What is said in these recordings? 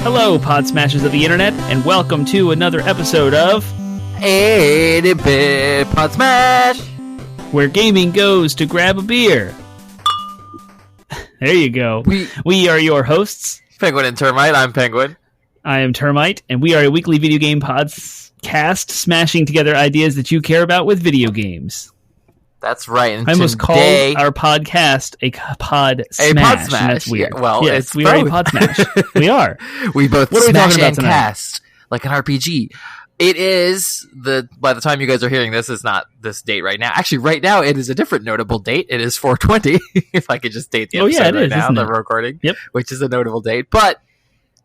Hello, Pod Smashers of the Internet, and welcome to another episode of 80-Bit Podsmash, where gaming goes to grab a beer. There you go. We are your hosts. Penguin and Termite. I'm Penguin. I am Termite, and we are a weekly video game podcast smashing together ideas that you care about with video games. That's right. And I almost called our podcast a pod smash. A pod smash. That's weird. Yeah, well, yes, we are a pod smash. We are. We both what are we smash talking about and tonight? cast like an RPG. It is by the time you guys are hearing this, it's not this date right now. Actually, right now it is a different notable date. It is 420. If I could just date the episode now, the recording, which is a notable date. But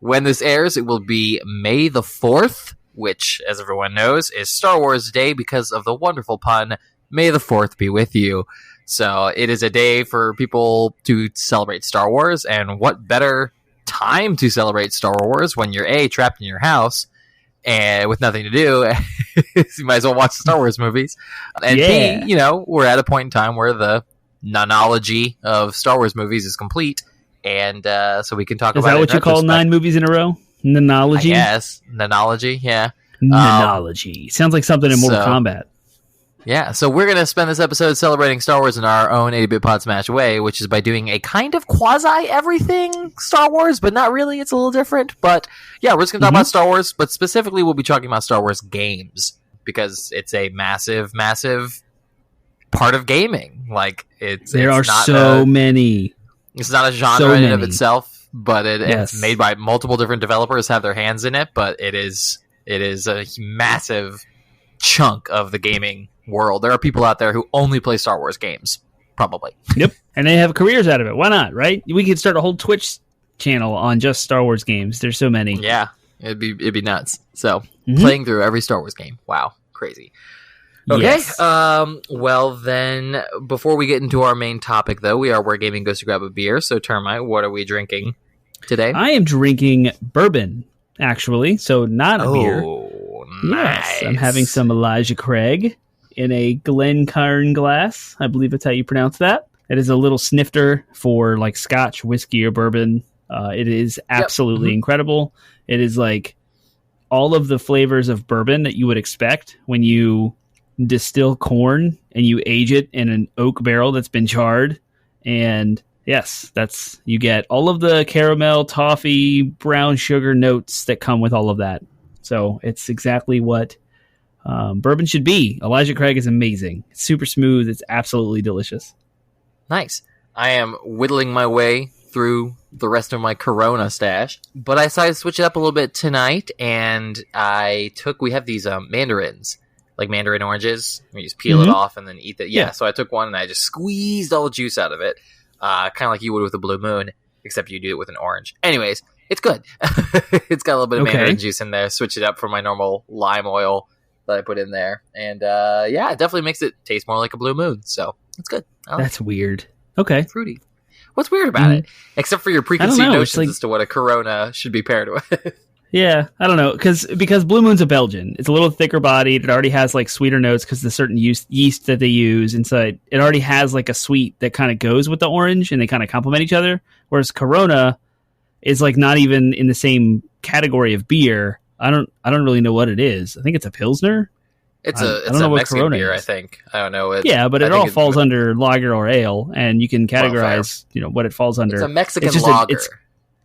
when this airs, it will be May the 4th, which, as everyone knows, is Star Wars Day because of the wonderful pun, May the 4th be with you. So it is a day for people to celebrate Star Wars, and what better time to celebrate Star Wars when you're A, trapped in your house, and with nothing to do, you might as well watch the Star Wars movies. And B, we're at a point in time where the nonology of Star Wars movies is complete, and so we can talk about it. Is that what you call 9 movies in a row? Nonology? Yes, nonology, yeah. Nonology. Sounds like something in Mortal Kombat. Yeah, so we're going to spend this episode celebrating Star Wars in our own 80-Bit Podsmash way, which is by doing a kind of quasi-everything Star Wars, but not really. It's a little different. But yeah, we're just going to talk about Star Wars, but specifically we'll be talking about Star Wars games, because it's a massive, massive part of gaming. Like, there are so many. It's not a genre in and of itself, but it's made by multiple different developers, have their hands in it, but it is a massive chunk of the gaming world. There are people out there who only play Star Wars games, probably. Yep, and they have careers out of it. Why not, right? We could start a whole Twitch channel on just Star Wars games. There's so many. Yeah, it'd be nuts. So, playing through every Star Wars game. Wow, crazy. Okay, yes. Well then, before we get into our main topic, though, we are Where Gaming Goes to Grab a Beer. So, Termite, what are we drinking today? I am drinking bourbon, actually, so not a beer. Nice. Yes, I'm having some Elijah Craig in a Glencairn glass. I believe that's how you pronounce that. It is a little snifter for like Scotch, whiskey, or bourbon. It is absolutely incredible. It is like all of the flavors of bourbon that you would expect when you distill corn and you age it in an oak barrel that's been charred. And yes, you get all of the caramel, toffee, brown sugar notes that come with all of that. So it's exactly what bourbon should be. Elijah Craig is amazing. It's super smooth. It's absolutely delicious. Nice. I am whittling my way through the rest of my Corona stash, but I decided to switch it up a little bit tonight, and we have these mandarins, like mandarin oranges. You just peel it off and then eat it. Yeah, so I took one and I just squeezed all the juice out of it, kind of like you would with a Blue Moon, except you do it with an orange. Anyways, it's good. It's got a little bit of mandarin juice in there. Switch it up from my normal lime oil that I put in there. And it definitely makes it taste more like a Blue Moon. So it's good. That's weird. Okay. Fruity. What's weird about it? Except for your preconceived notions as to what a Corona should be paired with. Yeah, I don't know. Because Blue Moon's a Belgian. It's a little thicker bodied. It already has like sweeter notes because the certain yeast that they use inside. It already has like a sweet that kind of goes with the orange, and they kind of complement each other. Whereas Corona is like not even in the same category of beer. I don't really know what it is. I think it's a Pilsner. It's a Mexican beer, I think. I don't know. But it all falls under lager or ale, and you can categorize, what it falls under. It's a Mexican lager.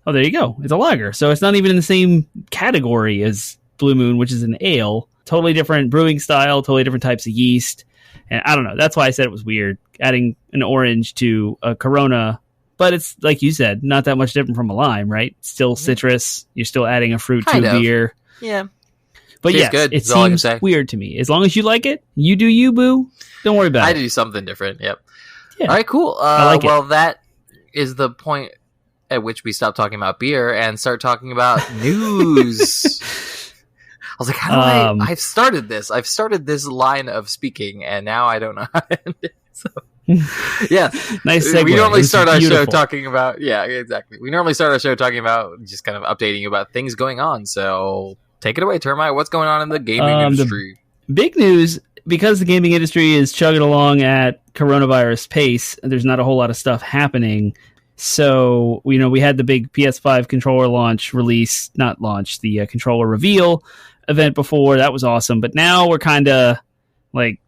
Oh, there you go. It's a lager. So it's not even in the same category as Blue Moon, which is an ale. Totally different brewing style, totally different types of yeast. And I don't know. That's why I said it was weird, adding an orange to a Corona. But it's, like you said, not that much different from a lime, right? Still citrus. You're still adding a fruit to a beer. Yeah. But yes, it seems weird to me. As long as you like it, you do you, boo. Don't worry about it. I do something different, yep. Yeah. All right, cool. I like it. Well, that is the point at which we stop talking about beer and start talking about news. I was like, how do I've started this. I've started this line of speaking, and now I don't know how to end it. So, yeah. Nice segue. We normally start our show talking about... Yeah, exactly. We normally start our show talking about just kind of updating you about things going on. So take it away, Termite. What's going on in the gaming industry? The big news, because the gaming industry is chugging along at coronavirus pace, there's not a whole lot of stuff happening. So, we had the big PS5 controller the controller reveal event before. That was awesome. But now we're kind of like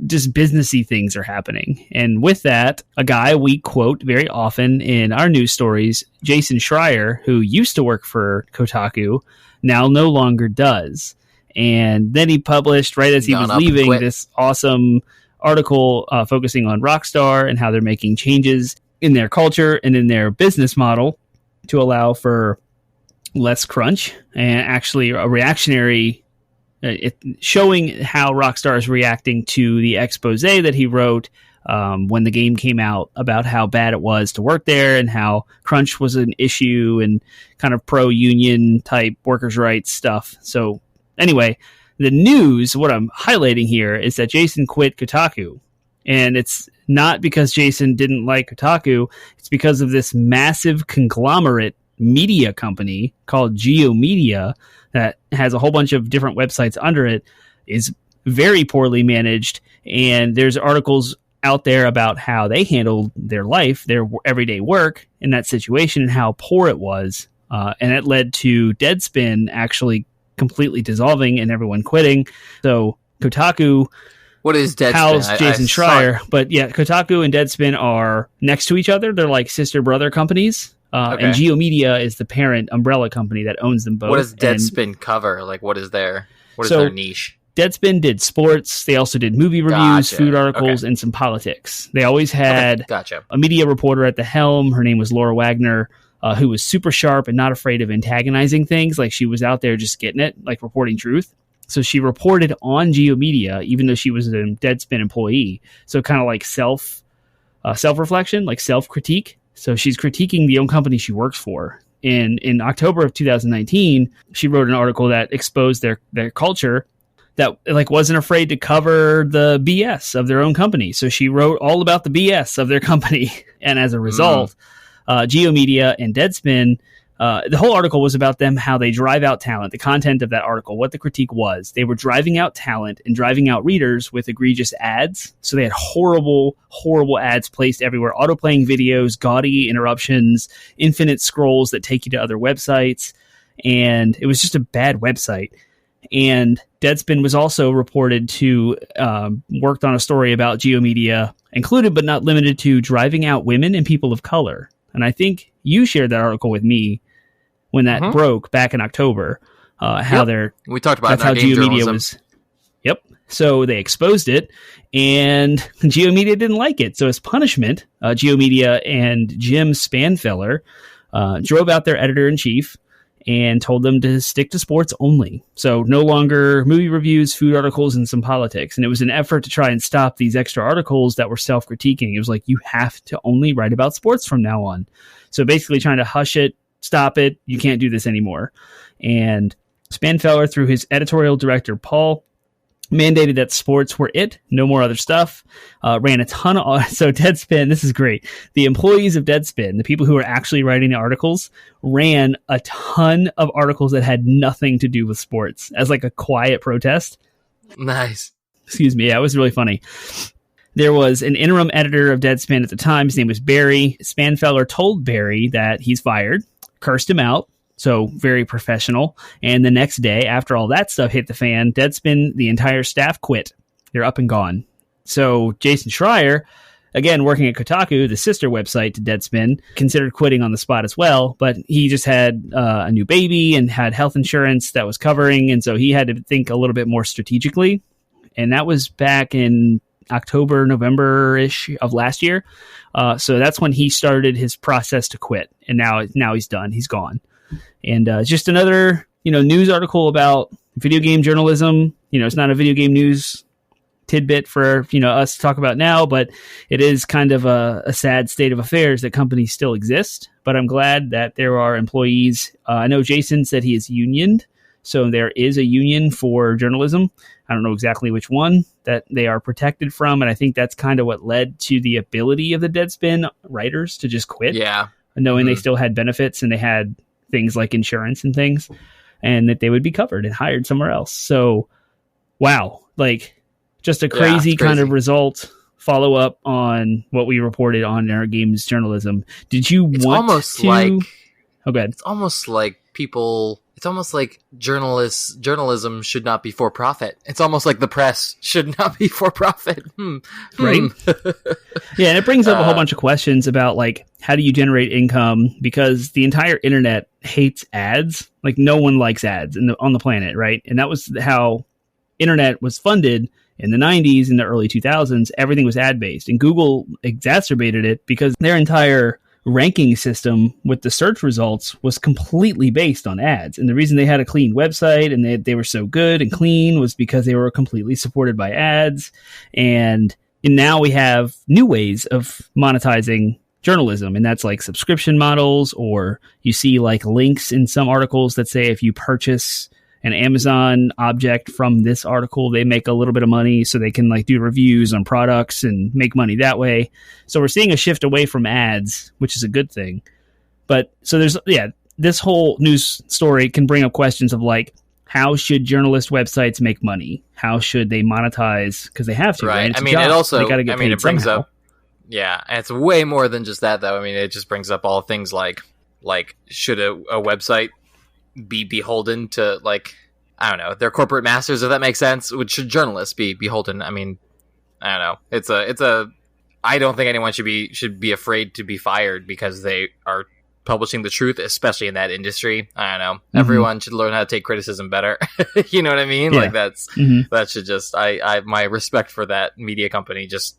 just businessy things are happening. And with that, a guy we quote very often in our news stories, Jason Schreier, who used to work for Kotaku, now no longer does. And then he published, right as he was leaving, this awesome article focusing on Rockstar and how they're making changes in their culture and in their business model to allow for less crunch and actually a reactionary showing how Rockstar is reacting to the expose that he wrote when the game came out about how bad it was to work there and how crunch was an issue and kind of pro-union type workers' rights stuff. So anyway, the news, what I'm highlighting here is that Jason quit Kotaku. And it's not because Jason didn't like Kotaku. It's because of this massive conglomerate media company called GeoMedia that has a whole bunch of different websites under it, is very poorly managed. And there's articles out there about how they handled their life, their everyday work in that situation and how poor it was. And it led to Deadspin actually completely dissolving and everyone quitting. So Kotaku... What is Deadspin? Housed Jason Schreier. But yeah, Kotaku and Deadspin are next to each other. They're like sister-brother companies. And GeoMedia is the parent umbrella company that owns them both. What does Deadspin cover? Like, what is their niche? Deadspin did sports. They also did movie reviews, food articles, and some politics. They always had a media reporter at the helm. Her name was Laura Wagner, who was super sharp and not afraid of antagonizing things. Like, she was out there just getting it, like reporting truth. So she reported on GeoMedia, even though she was a Deadspin employee. So kind of like self-reflection, like self-critique. So she's critiquing the own company she works for. And in October of 2019, she wrote an article that exposed their culture that like wasn't afraid to cover the BS of their own company. So she wrote all about the BS of their company. And as a result, GeoMedia and Deadspin, the whole article was about them, how they drive out talent. The content of that article, what the critique was, they were driving out talent and driving out readers with egregious ads. So they had horrible, horrible ads placed everywhere, auto-playing videos, gaudy interruptions, infinite scrolls that take you to other websites. And it was just a bad website. And Deadspin was also reported to worked on a story about GeoMedia, included but not limited to driving out women and people of color. And I think you shared that article with me when that broke back in October, we talked about that's how GeoMedia was. Yep. So they exposed it, and GeoMedia didn't like it. So as punishment, GeoMedia and Jim Spanfeller drove out their editor-in-chief and told them to stick to sports only. So no longer movie reviews, food articles, and some politics. And it was an effort to try and stop these extra articles that were self-critiquing. It was like, you have to only write about sports from now on. So basically trying to hush it, stop it. You can't do this anymore. And Spanfeller, through his editorial director, Paul, mandated that sports were it, no more other stuff. Ran a ton of... So Deadspin, this is great. The employees of Deadspin, the people who are actually writing the articles, ran a ton of articles that had nothing to do with sports as like a quiet protest. Nice. Excuse me. Yeah, it was really funny. There was an interim editor of Deadspin at the time. His name was Barry. Spanfeller told Barry that he's fired, cursed him out. So very professional. And the next day, after all that stuff hit the fan, Deadspin, the entire staff quit. They're up and gone. So Jason Schreier, again, working at Kotaku, the sister website to Deadspin, considered quitting on the spot as well. But he just had a new baby and had health insurance that was covering. And so he had to think a little bit more strategically. And that was back in October, November-ish of last year. So that's when he started his process to quit. And now he's done. He's gone. And just another, news article about video game journalism. It's not a video game news tidbit for, us to talk about now, but it is kind of a sad state of affairs that companies still exist. But I'm glad that there are employees. I know Jason said he is unioned, so there is a union for journalism. I don't know exactly which one that they are protected from, and I think that's kind of what led to the ability of the Deadspin writers to just quit. Yeah. Knowing they still had benefits and they had things like insurance and things, and that they would be covered and hired somewhere else. So, wow, like just a crazy kind of result follow up on what we reported on our games journalism. Did you it's want almost to... like Oh, go ahead. It's almost like people... It's almost like journalism should not be for profit. It's almost like the press should not be for profit. Right? Yeah, and it brings up a whole bunch of questions about, like, how do you generate income? Because the entire internet hates ads. Like, no one likes ads on the planet, right? And that was how internet was funded in the 90s, in the early 2000s. Everything was ad-based. And Google exacerbated it because their entire ranking system with the search results was completely based on ads. And the reason they had a clean website and they were so good and clean was because they were completely supported by ads. And now we have new ways of monetizing journalism, and that's like subscription models, or you see like links in some articles that say if you purchase an Amazon object from this article, they make a little bit of money so they can like do reviews on products and make money that way. So we're seeing a shift away from ads, which is a good thing. But so this whole news story can bring up questions of like, how should journalist websites make money? How should they monetize? Because they have to, right? I mean, it also, it brings up, yeah, and it's way more than just that, though. I mean, it just brings up all things like should a website be beholden to, like, I don't know, their corporate masters, if that makes sense? Should journalists be beholden? I mean, I don't know. I don't think anyone should be afraid to be fired because they are publishing the truth, especially in that industry. I don't know. Mm-hmm. Everyone should learn how to take criticism better. You know what I mean? Yeah. Like that should just, I my respect for that media company just,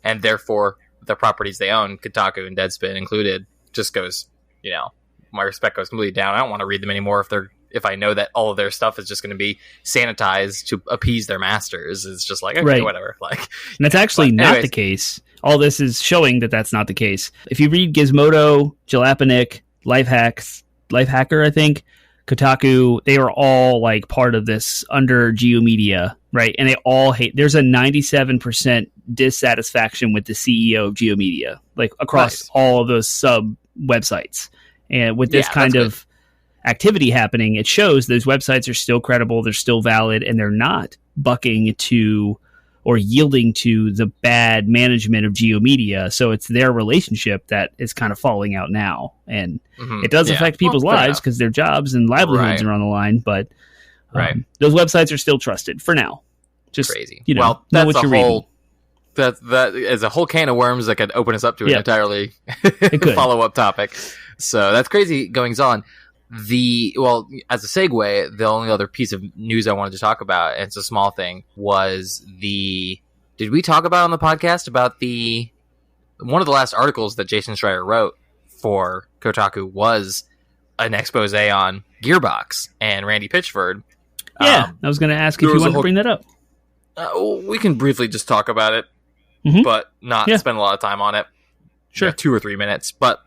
and therefore the properties they own, Kotaku and Deadspin included, just goes, you know, my respect goes completely down. I don't want to read them anymore if I know that all of their stuff is just going to be sanitized to appease their masters. It's just like, okay, right. Whatever. Like, and that's actually not the case. All this is showing that that's not the case. If you read Gizmodo, Jalapenic, Lifehacker, I think, Kotaku, they are all like part of this under GeoMedia, right? And they all hate. There's a 97% dissatisfaction with the CEO of GeoMedia, like across all of those sub websites. And with this kind of activity happening, it shows those websites are still credible, they're still valid, and they're not bucking to or yielding to the bad management of GeoMedia. So it's their relationship that is kind of falling out now. And it does affect people's lives because their jobs and livelihoods are on the line. But those websites are still trusted for now. Just crazy. You know, know what you're reading. That is a whole can of worms that could open us up to an entirely follow-up topic. So that's crazy goings on. As a segue, the only other piece of news I wanted to talk about, and it's a small thing, was did we talk about on the podcast about one of the last articles that Jason Schreier wrote for Kotaku was an expose on Gearbox and Randy Pitchford. Yeah, I was going to ask if you wanted to bring that up. We can briefly just talk about it, but not spend a lot of time on it. Sure. 2 or 3 minutes, but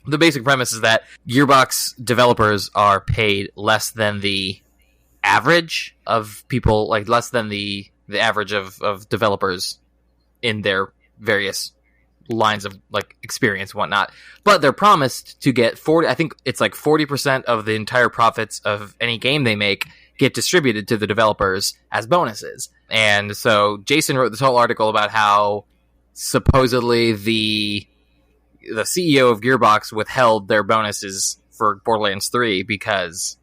the basic premise is that Gearbox developers are paid less than the average of people, like less than the average of developers in their various lines of like experience and whatnot. But they're promised to get 40, I think it's like 40% of the entire profits of any game they make get distributed to the developers as bonuses. And so Jason wrote this whole article about how supposedly the CEO of Gearbox withheld their bonuses for Borderlands 3 because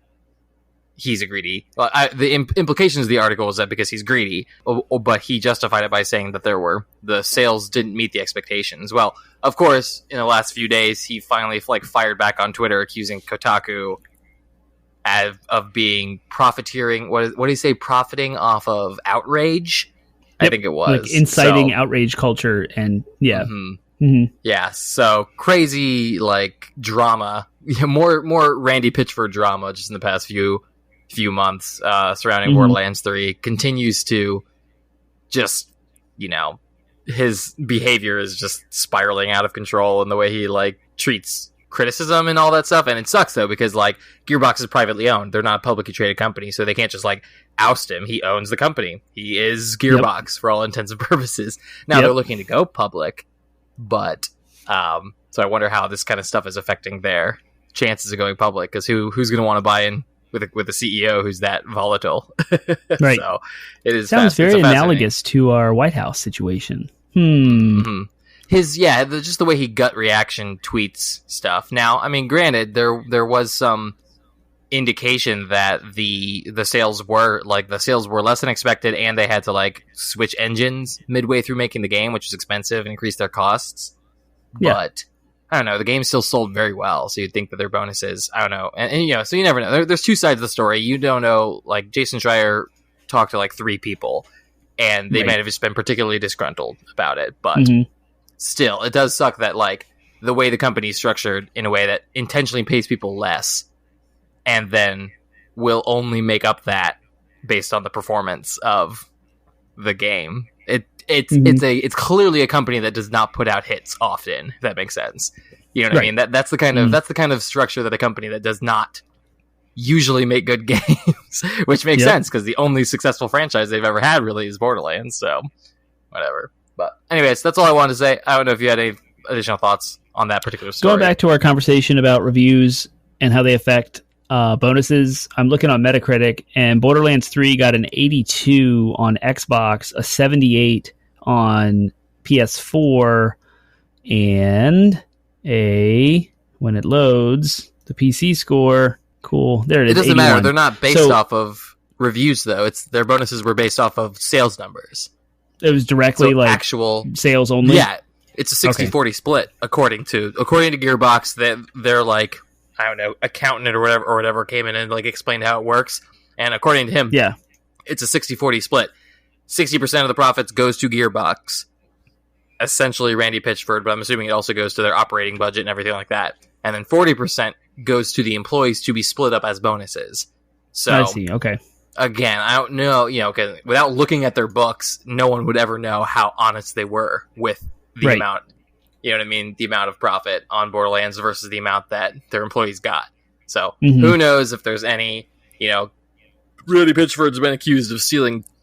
he's a greedy. Well, the implications of the article is that because he's greedy, but he justified it by saying that the sales didn't meet the expectations. Well, of course, in the last few days, he finally fired back on Twitter, accusing Kotaku of being profiteering. What did he say? Profiting off of outrage. Yep. I think it was like inciting outrage culture, and yeah, so crazy like drama, more Randy Pitchford drama just in the past few months surrounding Borderlands 3 continues to just, his behavior is just spiraling out of control in the way he like treats criticism and all that stuff. And it sucks though, because like Gearbox is privately owned. They're not a publicly traded company, so they can't just like oust him. He owns the company. He is Gearbox for all intents and purposes. Now they're looking to go public. But so I wonder how this kind of stuff is affecting their chances of going public, because who's going to want to buy in with a CEO who's that volatile? Right. So it sounds very analogous to our White House situation. Just the way he gut reaction tweets stuff. Now, I mean, granted, there was some indication that the sales were less than expected, and they had to like switch engines midway through making the game, which is expensive and increased their costs. Yeah. But I don't know, the game still sold very well, so you'd think that their bonuses, I don't know, and so you never know. There's two sides of the story. You don't know. Like Jason Schreier talked to like 3 people, and they might have just been particularly disgruntled about it, but still, it does suck that like the way the company is structured in a way that intentionally pays people less, and then will only make up that based on the performance of the game. It's clearly a company that does not put out hits often, if that makes sense. You know what I mean? That's the kind of structure that a company that does not usually make good games, which makes sense because the only successful franchise they've ever had really is Borderlands. So whatever. But anyways, that's all I wanted to say. I don't know if you had any additional thoughts on that particular story. Going back to our conversation about reviews and how they affect bonuses, I'm looking on Metacritic, and Borderlands 3 got an 82 on Xbox, a 78 on PS4, and when it loads, the PC score, cool, there it is. It doesn't 81. matter. They're not based off of reviews, though. Their bonuses were based off of sales numbers. It was directly like actual sales only. Yeah, it's a 60-40 split according to Gearbox. That they're like, I don't know, accountant or whatever came in and like explained how it works. And according to him, it's a 60-40 split. 60% of the profits goes to Gearbox, essentially Randy Pitchford, but I'm assuming it also goes to their operating budget and everything like that. And then 40% goes to the employees to be split up as bonuses. So I see. Okay. Again, I don't know, without looking at their books, no one would ever know how honest they were with the amount, you know what I mean? The amount of profit on Borderlands versus the amount that their employees got. So who knows if there's any, Randy Pitchford's been accused of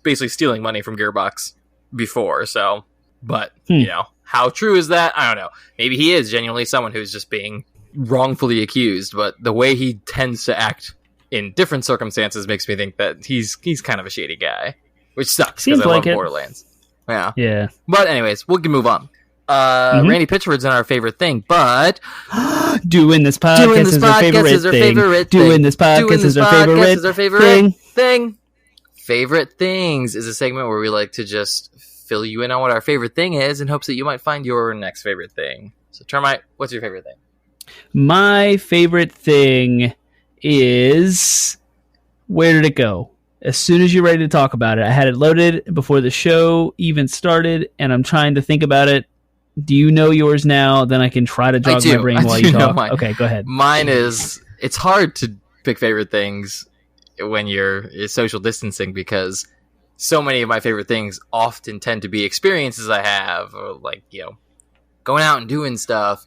basically stealing money from Gearbox before. So, but, how true is that? I don't know. Maybe he is genuinely someone who's just being wrongfully accused, but the way he tends to act in different circumstances makes me think that he's kind of a shady guy, which sucks because I love Borderlands. Yeah. But anyways, we can move on. Randy Pitchford's not our favorite thing, but doing this podcast is our favorite thing. Doing this podcast is our favorite thing. Favorite Things is a segment where we like to just fill you in on what our favorite thing is in hopes that you might find your next favorite thing. So, Termite, what's your favorite thing? My favorite thing is, where did it go? As soon as you're ready to talk about it, I had it loaded before the show even started, and I'm trying to think about it. Do you know yours now? Then I can try to jog my brain while you talk. Okay, go ahead. Mine is, it's hard to pick favorite things when you're social distancing because so many of my favorite things often tend to be experiences I have, or like, going out and doing stuff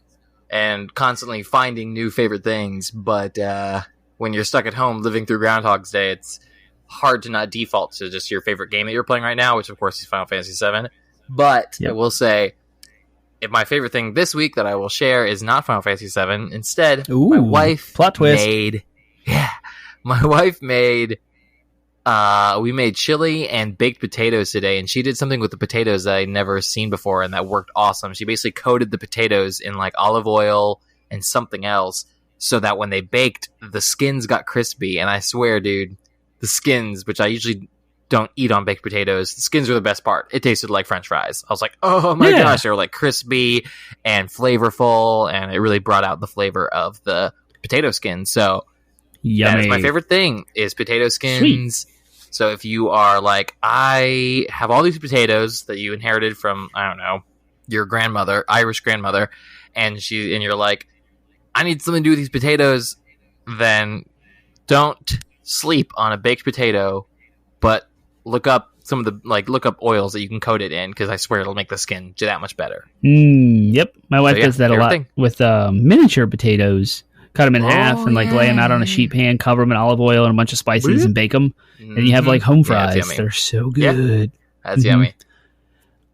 and constantly finding new favorite things. But when you're stuck at home living through Groundhog's Day, it's hard to not default to just your favorite game that you're playing right now, which of course is Final Fantasy VII. But I will say, if my favorite thing this week that I will share is not Final Fantasy VII. Instead, my wife plot twist. We made chili and baked potatoes today, and she did something with the potatoes that I'd never seen before, and that worked awesome. She basically coated the potatoes in like olive oil and something else so that when they baked, the skins got crispy. And I swear, dude, the skins, which I usually don't eat on baked potatoes, the skins were the best part. It tasted like French fries. I was like, oh my gosh, they were like crispy and flavorful, and it really brought out the flavor of the potato skin. So that is my favorite thing, is potato skins. Sweet. So if you are like, I have all these potatoes that you inherited from, I don't know, your grandmother, Irish grandmother, and you're like, I need something to do with these potatoes, then don't sleep on a baked potato, but look up oils that you can coat it in, because I swear it'll make the skin that much better. Yep. My wife does that a lot with miniature potatoes. Cut them in half and lay them out on a sheet pan, cover them in olive oil and a bunch of spices and bake them. And you have like home fries. They're so good. Yeah, that's yummy.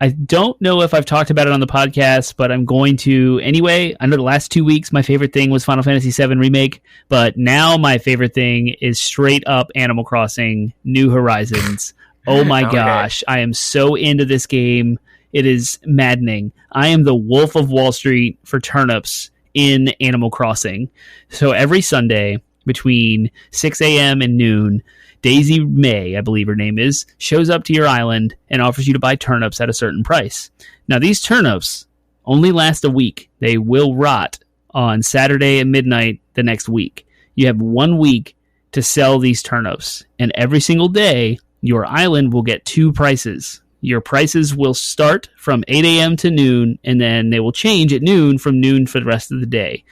I don't know if I've talked about it on the podcast, but I'm going to anyway. I know the last 2 weeks my favorite thing was Final Fantasy VII Remake, but now my favorite thing is straight up Animal Crossing New Horizons. Oh my gosh, I am so into this game. It is maddening. I am the Wolf of Wall Street for turnips in Animal Crossing. So every Sunday between 6 a.m. and noon, Daisy May, I believe her name is, shows up to your island and offers you to buy turnips at a certain price. Now, these turnips only last a week. They will rot on Saturday at midnight the next week. You have 1 week to sell these turnips, and every single day, your island will get two prices. Your prices will start from 8 a.m. to noon, and then they will change at noon from noon for the rest of the day.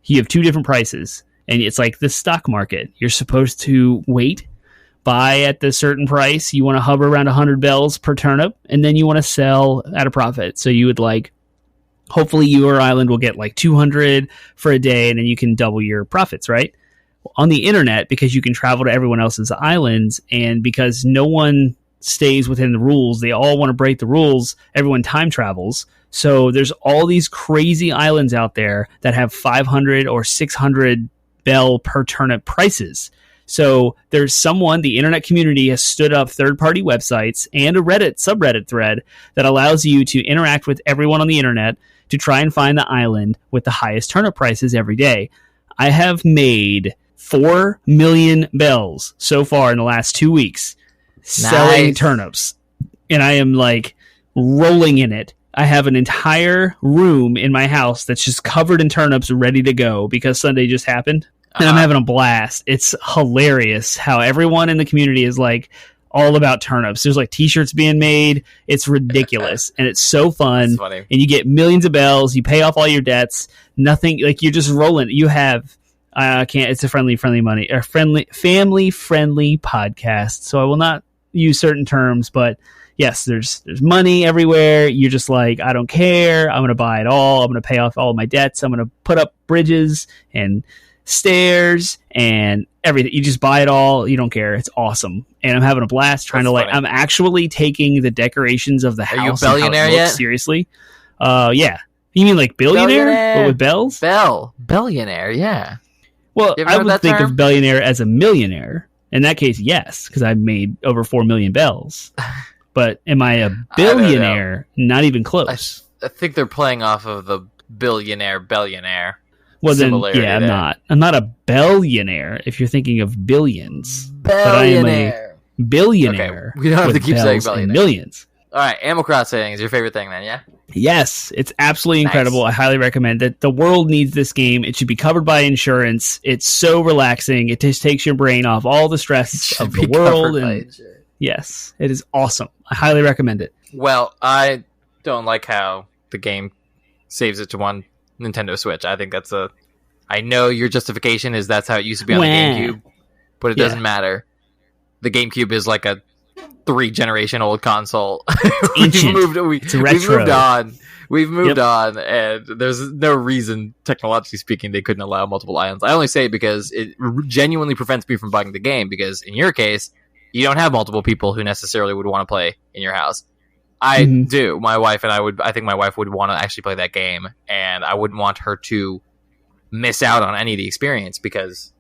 You have two different prices, and it's like the stock market. You're supposed to wait, buy at the certain price. You want to hover around 100 bells per turnip, and then you want to sell at a profit. So you would hopefully your island will get 200 for a day, and then you can double your profits, right? On the internet, because you can travel to everyone else's islands, and because no one stays within the rules, they all want to break the rules, everyone time travels. So there's all these crazy islands out there that have 500 or 600 bell per turnip prices. So there's the internet community has stood up third-party websites and a Reddit subreddit thread that allows you to interact with everyone on the internet to try and find the island with the highest turnip prices every day. I have made 4 million bells so far in the last 2 weeks selling turnips. And I am rolling in it. I have an entire room in my house that's just covered in turnips ready to go because Sunday just happened. And I'm having a blast. It's hilarious how everyone in the community is all about turnips. There's t-shirts being made. It's ridiculous. And it's so fun. And you get millions of bells. You pay off all your debts. Nothing, you're just rolling. You have... it's a family friendly podcast, so I will not use certain terms, but yes, there's money everywhere. You're just I don't care. I'm going to buy it all. I'm going to pay off all of my debts. I'm going to put up bridges and stairs and everything. You just buy it all. You don't care. It's awesome. And I'm having a blast trying I'm actually taking the decorations of the house. Are you a billionaire yet? Seriously? Yeah. You mean billionaire? But with bells? Billionaire, yeah. Well, I would think of billionaire as a millionaire. In that case, yes, because I've made over 4 million bells. But am I a billionaire? Not even close. I think they're playing off of the billionaire. Well, then, yeah, I'm not. I'm not a billionaire if you're thinking of billions. But I am a billionaire. Okay, we don't have to keep saying billionaire. Millions. All right, Animal Crossing is your favorite thing then, yeah? Yes, it's absolutely incredible. I highly recommend it. The world needs this game. It should be covered by insurance. It's so relaxing. It just takes your brain off all the stress of the world. And yes, it is awesome. I highly recommend it. Well, I don't like how the game saves it to one Nintendo Switch. I think I know your justification is that's how it used to be on the GameCube, but it doesn't matter. The GameCube is like a 3-generation old console. Ancient. We've moved on, and there's no reason, technologically speaking, they couldn't allow multiple islands. I only say it because it genuinely prevents me from buying the game, because in your case, you don't have multiple people who necessarily would want to play in your house. I do. My wife and I think my wife would want to actually play that game, and I wouldn't want her to miss out on any of the experience because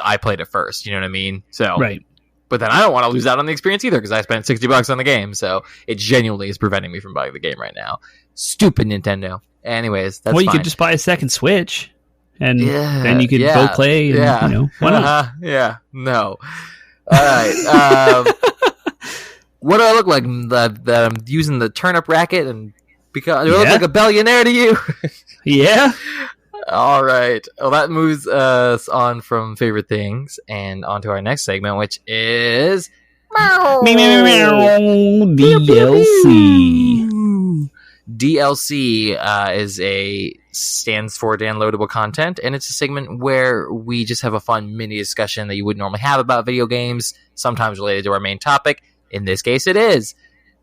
I played it first. You know what I mean? So, right. But then I don't want to lose out on the experience either because I spent $60 on the game. So it genuinely is preventing me from buying the game right now. Stupid Nintendo. Anyways, that's fine. You could just buy a second Switch, and then you could go play. And, why not? No. All right. What do I look like? That I'm using the turnip racket, and do I look like a billionaire to you? Yeah. All right. Well, that moves us on from favorite things and on to our next segment, which is DLC. DLC stands for downloadable content, and it's a segment where we just have a fun mini discussion that you would normally have about video games, sometimes related to our main topic. In this case, it is.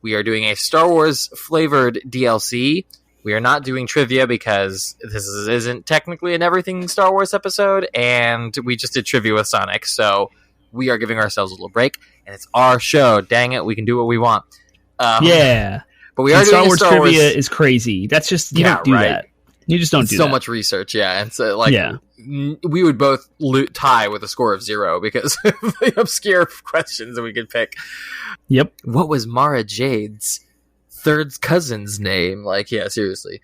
We are doing a Star Wars flavored DLC. We are not doing trivia because this isn't technically an everything Star Wars episode, and we just did trivia with Sonic, so we are giving ourselves a little break, and it's our show. Dang it, we can do what we want. But we are Star doing Wars trivia is crazy. That's just you don't do that. You just don't do so much research, and so we would both tie with a score of 0 because of the obscure questions that we could pick. Yep. What was Mara Jade's third cousin's name. Like, yeah, seriously.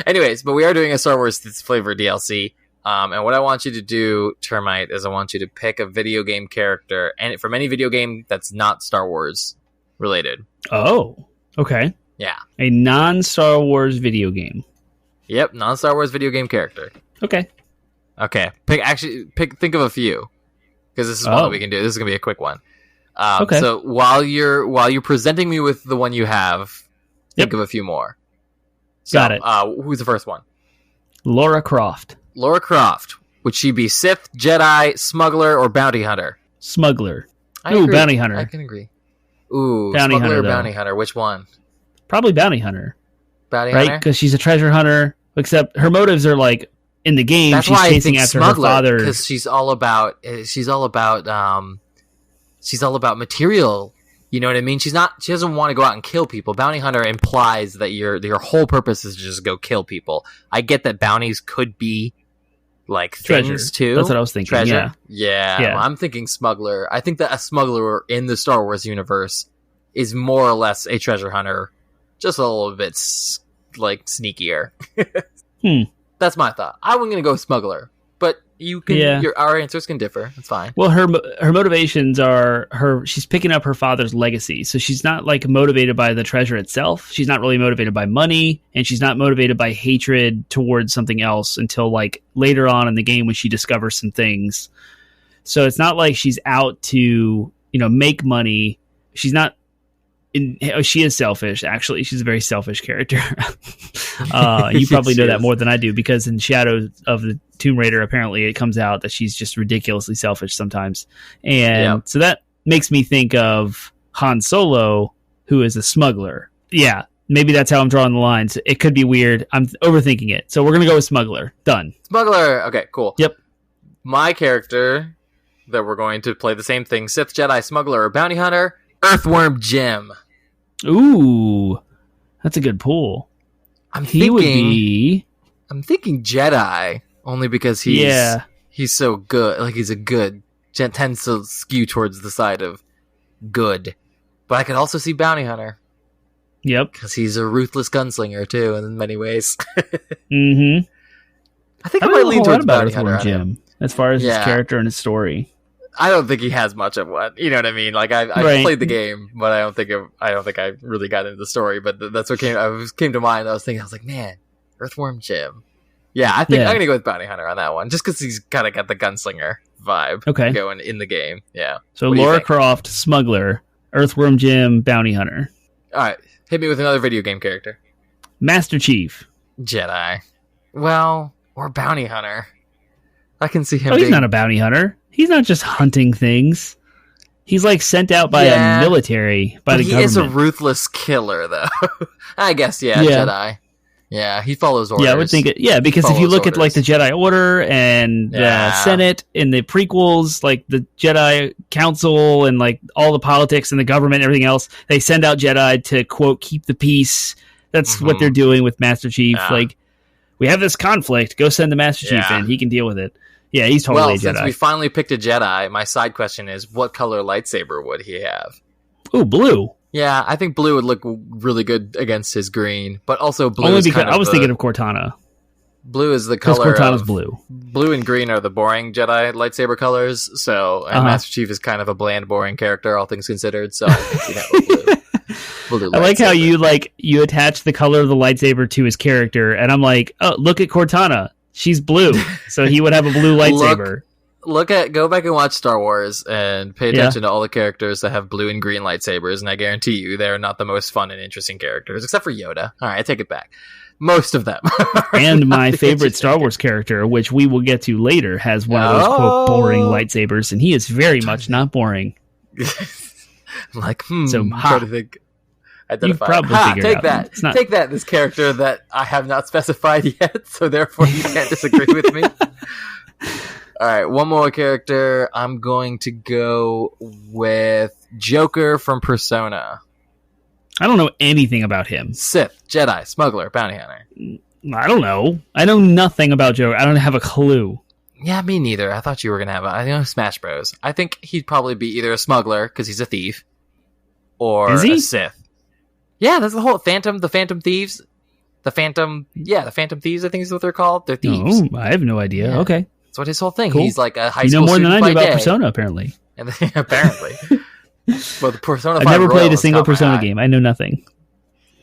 Anyways, but we are doing a Star Wars flavor DLC. And what I want you to do, Termite, is I want you to pick a video game character and from any video game that's not Star Wars related. Oh, okay. Yeah. A non-Star Wars video game. Yep, non-Star Wars video game character. Okay. Think of a few. Because this is one that we can do. This is going to be a quick one. Okay. So while you're presenting me with the one you have, think of a few more. So, got it. Who's the first one? Lara Croft. Lara Croft. Would she be Sith, Jedi, smuggler, or bounty hunter? Smuggler. Ooh, bounty hunter. I can agree. Ooh, bounty smuggler hunter, or bounty hunter? Which one? Probably bounty hunter. Bounty right? hunter? Because she's a treasure hunter. Except her motives are like in the game. That's she's why chasing after smuggler, her father because she's all about material. You know what I mean? She doesn't want to go out and kill people. Bounty hunter implies that your whole purpose is to just go kill people. I get that bounties could be like treasure. Things too. That's what I was thinking. Treasure. Yeah. Well, I'm thinking smuggler. I think that a smuggler in the Star Wars universe is more or less a treasure hunter, just a little bit sneakier. That's my thought. I'm going to go smuggler, but you can. Our answers can differ. It's fine. Well, her motivations are she's picking up her father's legacy, so she's not like motivated by the treasure itself. She's not really motivated by money, and she's not motivated by hatred towards something else until like later on in the game when she discovers some things. So it's not like she's out to make money. She's not. She is selfish, actually. She's a very selfish character. You probably know that more than I do, because in Shadow of the Tomb Raider, apparently it comes out that she's just ridiculously selfish sometimes. And so that makes me think of Han Solo, who is a smuggler. Yeah, maybe that's how I'm drawing the lines. It could be weird. I'm overthinking it. So we're going to go with smuggler. Done. Smuggler. Okay, cool. Yep. My character that we're going to play the same thing, Sith, Jedi, smuggler, or bounty hunter, Earthworm Jim. Ooh, that's a good pull. I'm thinking Jedi, only because he's so good. Like, he's a good, tends to skew towards the side of good. But I could also see bounty hunter. Yep, because he's a ruthless gunslinger too, in many ways. Mm-hmm. I think I might lean towards bounty hunter. Jim, as far as his character and his story. I don't think he has much of one. You know what I mean? Like, I played the game, but I don't think I really got into the story. But that's what came to mind. I was like, man, Earthworm Jim. Yeah, I think I'm gonna go with bounty hunter on that one, just because he's kind of got the gunslinger vibe going in the game. Yeah. So Lara Croft, smuggler, Earthworm Jim, bounty hunter. All right, hit me with another video game character. Master Chief, Jedi. Well, or bounty hunter. I can see him. He's not a bounty hunter. He's not just hunting things. He's like sent out by a military, by the government. He is a ruthless killer, though. I guess, Jedi. Yeah, he follows orders. Yeah, I would think it. Yeah, because if you look at like the Jedi Order and the Senate in the prequels, like the Jedi Council and like all the politics and the government and everything else, they send out Jedi to, quote, keep the peace. That's what they're doing with Master Chief. Like, we have this conflict. Go send the Master Chief in. He can deal with it. Yeah, he's totally a Jedi. Since we finally picked a Jedi, my side question is, what color lightsaber would he have? Ooh, blue. Yeah, I think blue would look really good against his green, but also blue only because I was thinking of Cortana. Blue is the color Cortana's blue. Blue and green are the boring Jedi lightsaber colors, and Master Chief is kind of a bland, boring character, all things considered, so I can see that with blue. I like how you attach the color of the lightsaber to his character, and I'm like, oh, look at Cortana. She's blue, so he would have a blue lightsaber. Go back and watch Star Wars and pay attention to all the characters that have blue and green lightsabers, and I guarantee you they're not the most fun and interesting characters, except for Yoda. All right, I take it back. Most of them. And my favorite Star Wars character, which we will get to later, has one of those quote boring lightsabers, and he is very much not boring. I'm like, so I'm trying to think. Identify. Take that. Take that, this character that I have not specified yet, so therefore you can't disagree with me. All right, one more character. I'm going to go with Joker from Persona. I don't know anything about him. Sith, Jedi, smuggler, bounty hunter. I don't know. I know nothing about Joker. I don't have a clue. Yeah, me neither. I thought you were going to have I know Smash Bros. I think he'd probably be either a smuggler, because he's a thief, or a Sith. Yeah, that's the whole the Phantom Thieves. The Phantom Thieves, I think is what they're called. They're thieves. Oh, I have no idea. Yeah. Okay. That's what his whole thing. Cool. He's like a high you school know more student than I by do about day. Persona, apparently. And apparently. Well, the Persona 5 I've never Royal played a has single caught my Persona eye. game. I know nothing.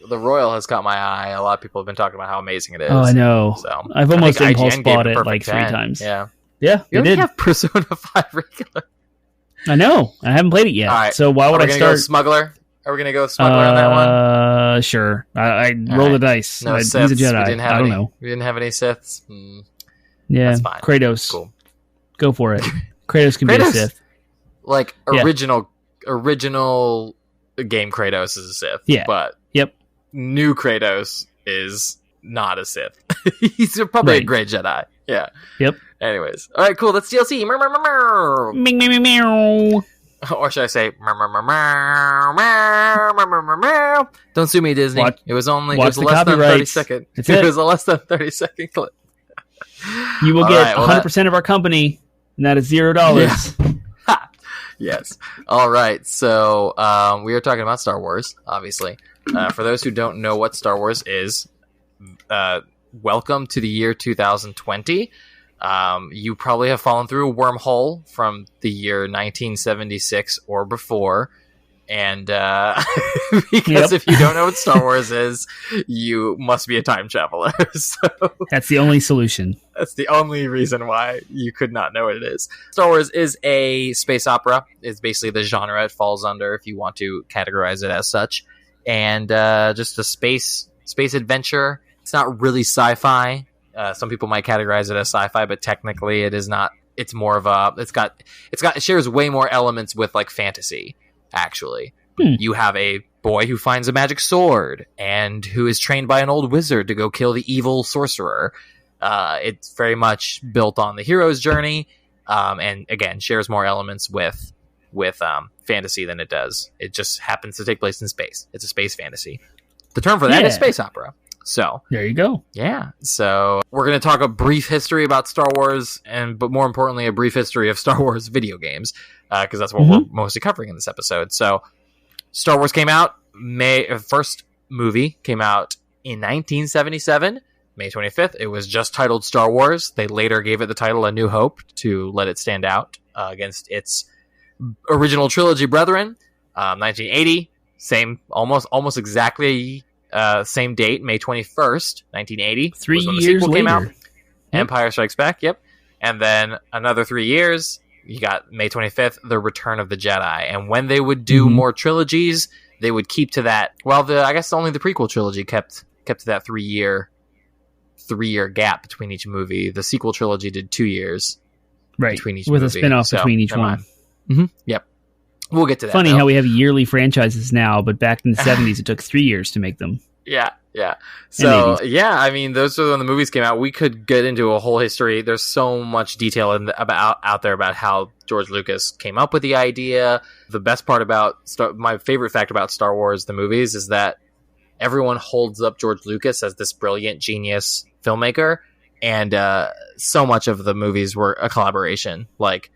The Royal has caught my eye. A lot of people have been talking about how amazing it is. Oh, I know. So I've almost impulse IGN gave bought a it perfect like 3 10. times. Yeah. Yeah, You already have Persona 5 regular. I know. I haven't played it yet. All right. So why would I start? Go Smuggler? Are we going to go Smuggler on that one? Sure. I roll the dice. No He's Siths. a Jedi. I don't know. We didn't have any Siths. Yeah, that's fine. Kratos. Cool. Go for it. Kratos can be a Sith. Like, original game Kratos is a Sith. Yeah. But new Kratos is not a Sith. He's probably a great Jedi. Yeah. Yep. Anyways. All right, cool. That's DLC. Meow. Or should I say, don't sue me, Disney. It was less than 30 seconds. It was a less than 30-second clip. You will get 100% of our company, and that is $0. Yeah. Yes. All right. So we are talking about Star Wars, obviously. For those who don't know what Star Wars is, welcome to the year 2020. You probably have fallen through a wormhole from the year 1976 or before. And because if you don't know what Star Wars is, you must be a time traveler. So that's the only solution. That's the only reason why you could not know what it is. Star Wars is a space opera. It's basically the genre it falls under, if you want to categorize it as such. And just a space adventure. It's not really sci-fi. Some people might categorize it as sci-fi, but technically it is not. It's more of a. It shares way more elements with like fantasy. Actually, you have a boy who finds a magic sword and who is trained by an old wizard to go kill the evil sorcerer. It's very much built on the hero's journey, and again shares more elements with fantasy than it does. It just happens to take place in space. It's a space fantasy. The term for that is space opera. So there you go. Yeah. So we're going to talk a brief history about Star Wars, but more importantly, a brief history of Star Wars video games, because that's what we're mostly covering in this episode. So Star Wars came out first movie came out in 1977, May 25th. It was just titled Star Wars. They later gave it the title A New Hope to let it stand out against its original trilogy brethren. 1980, same, almost exactly. Same date, May 21st, 1980. 3 was when the years sequel later. Came out. Empire Strikes Back, yep. And then another 3 years, you got May 25th, The Return of the Jedi. And when they would do more trilogies, they would keep to that. Well, I guess only the prequel trilogy kept to that 3 year gap between each movie. The sequel trilogy did 2 years between each with movie. a spinoff between each one. Yep. We'll get to that. Funny how we have yearly franchises now, but back in the 70s, it took 3 years to make them. Yeah. So, I mean, those are when the movies came out. We could get into a whole history. There's so much detail out there about how George Lucas came up with the idea. The best part about my favorite fact about Star Wars, the movies, is that everyone holds up George Lucas as this brilliant genius filmmaker. And so much of the movies were a collaboration. Like,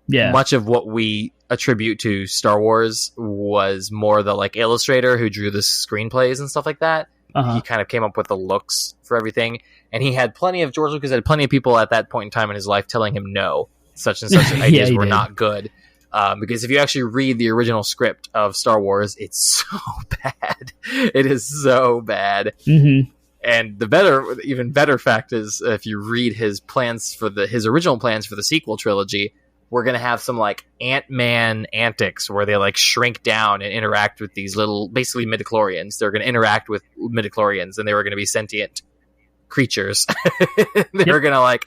much of what we attribute to Star Wars was more the like illustrator who drew the screenplays and stuff like that. He kind of came up with the looks for everything, and George Lucas had plenty of people at that point in time in his life telling him no, such and such ideas were not good. Because if you actually read the original script of Star Wars, it's so bad. It is so bad. And the even better fact is, if you read his original plans for the sequel trilogy, we're going to have some like Ant-Man antics where they like shrink down and interact with these little, basically midichlorians. They're going to interact with midichlorians, and they were going to be sentient creatures. They were going to like,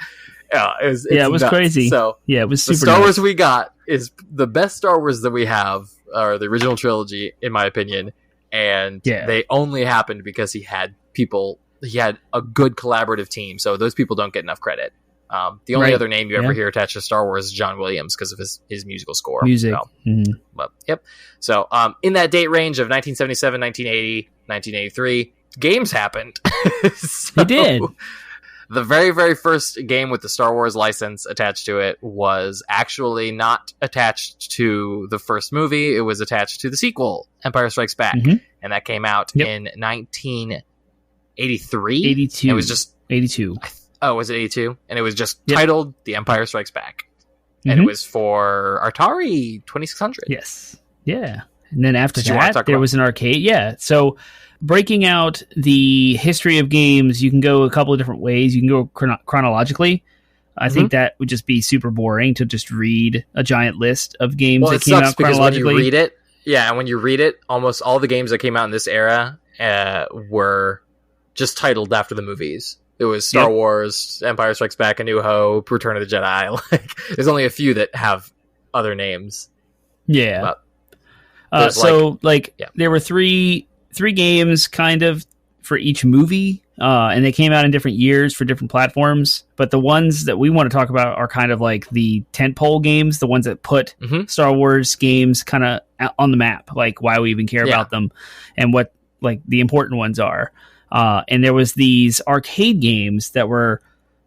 it was crazy. So it was super the Star Wars we got is the best Star Wars that we have, or the original trilogy, in my opinion. And they only happened because he had a good collaborative team. So those people don't get enough credit. The only other name you ever hear attached to Star Wars is John Williams because of his musical score. But, So in that date range of 1977, 1980, 1983, games happened. They did. The very, very first game with the Star Wars license attached to it was actually not attached to the first movie. It was attached to the sequel, Empire Strikes Back. And that came out in 1983? 82. It was just... 82. Oh, was it 82? And it was just titled The Empire Strikes Back. And it was for Atari 2600. Yes. Yeah. And then after that, there was an arcade. Yeah. So breaking out the history of games, you can go a couple of different ways. You can go chronologically. I think that would just be super boring to just read a giant list of games that came out chronologically. When you read it, and when you read it, almost all the games that came out in this era were just titled after the movies. It was Star Wars, Empire Strikes Back, A New Hope, Return of the Jedi. There's only a few that have other names. Yeah. There were three games kind of for each movie, and they came out in different years for different platforms. But the ones that we want to talk about are kind of like the tentpole games, the ones that put Star Wars games kind of on the map, like why we even care about them and what like the important ones are. And there was these arcade games that were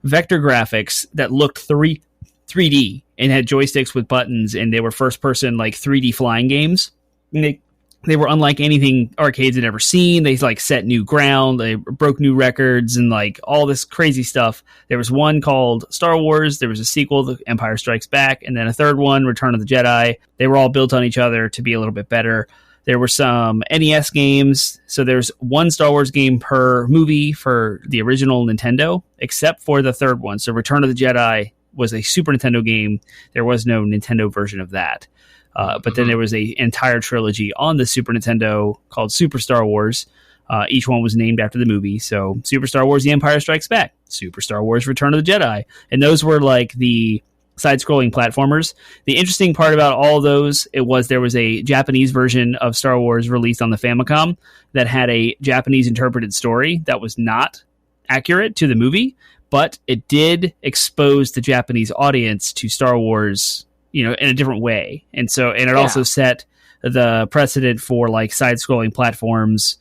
vector graphics that looked 3D and had joysticks with buttons, and they were first-person like 3D flying games. And they were unlike anything arcades had ever seen. They like set new ground, they broke new records, and like all this crazy stuff. There was one called Star Wars. There was a sequel, The Empire Strikes Back, and then a third one, Return of the Jedi. They were all built on each other to be a little bit better. There were some NES games. So there's one Star Wars game per movie for the original Nintendo, except for the third one. So Return of the Jedi was a Super Nintendo game. There was no Nintendo version of that. But then there was an entire trilogy on the Super Nintendo called Super Star Wars. Each one was named after the movie. So Super Star Wars The Empire Strikes Back, Super Star Wars Return of the Jedi. And those were like the side-scrolling platformers. The interesting part about all of those, there was a Japanese version of Star Wars released on the Famicom that had a Japanese interpreted story that was not accurate to the movie, but it did expose the Japanese audience to Star Wars, in a different way. And it also set the precedent for like side-scrolling platforms.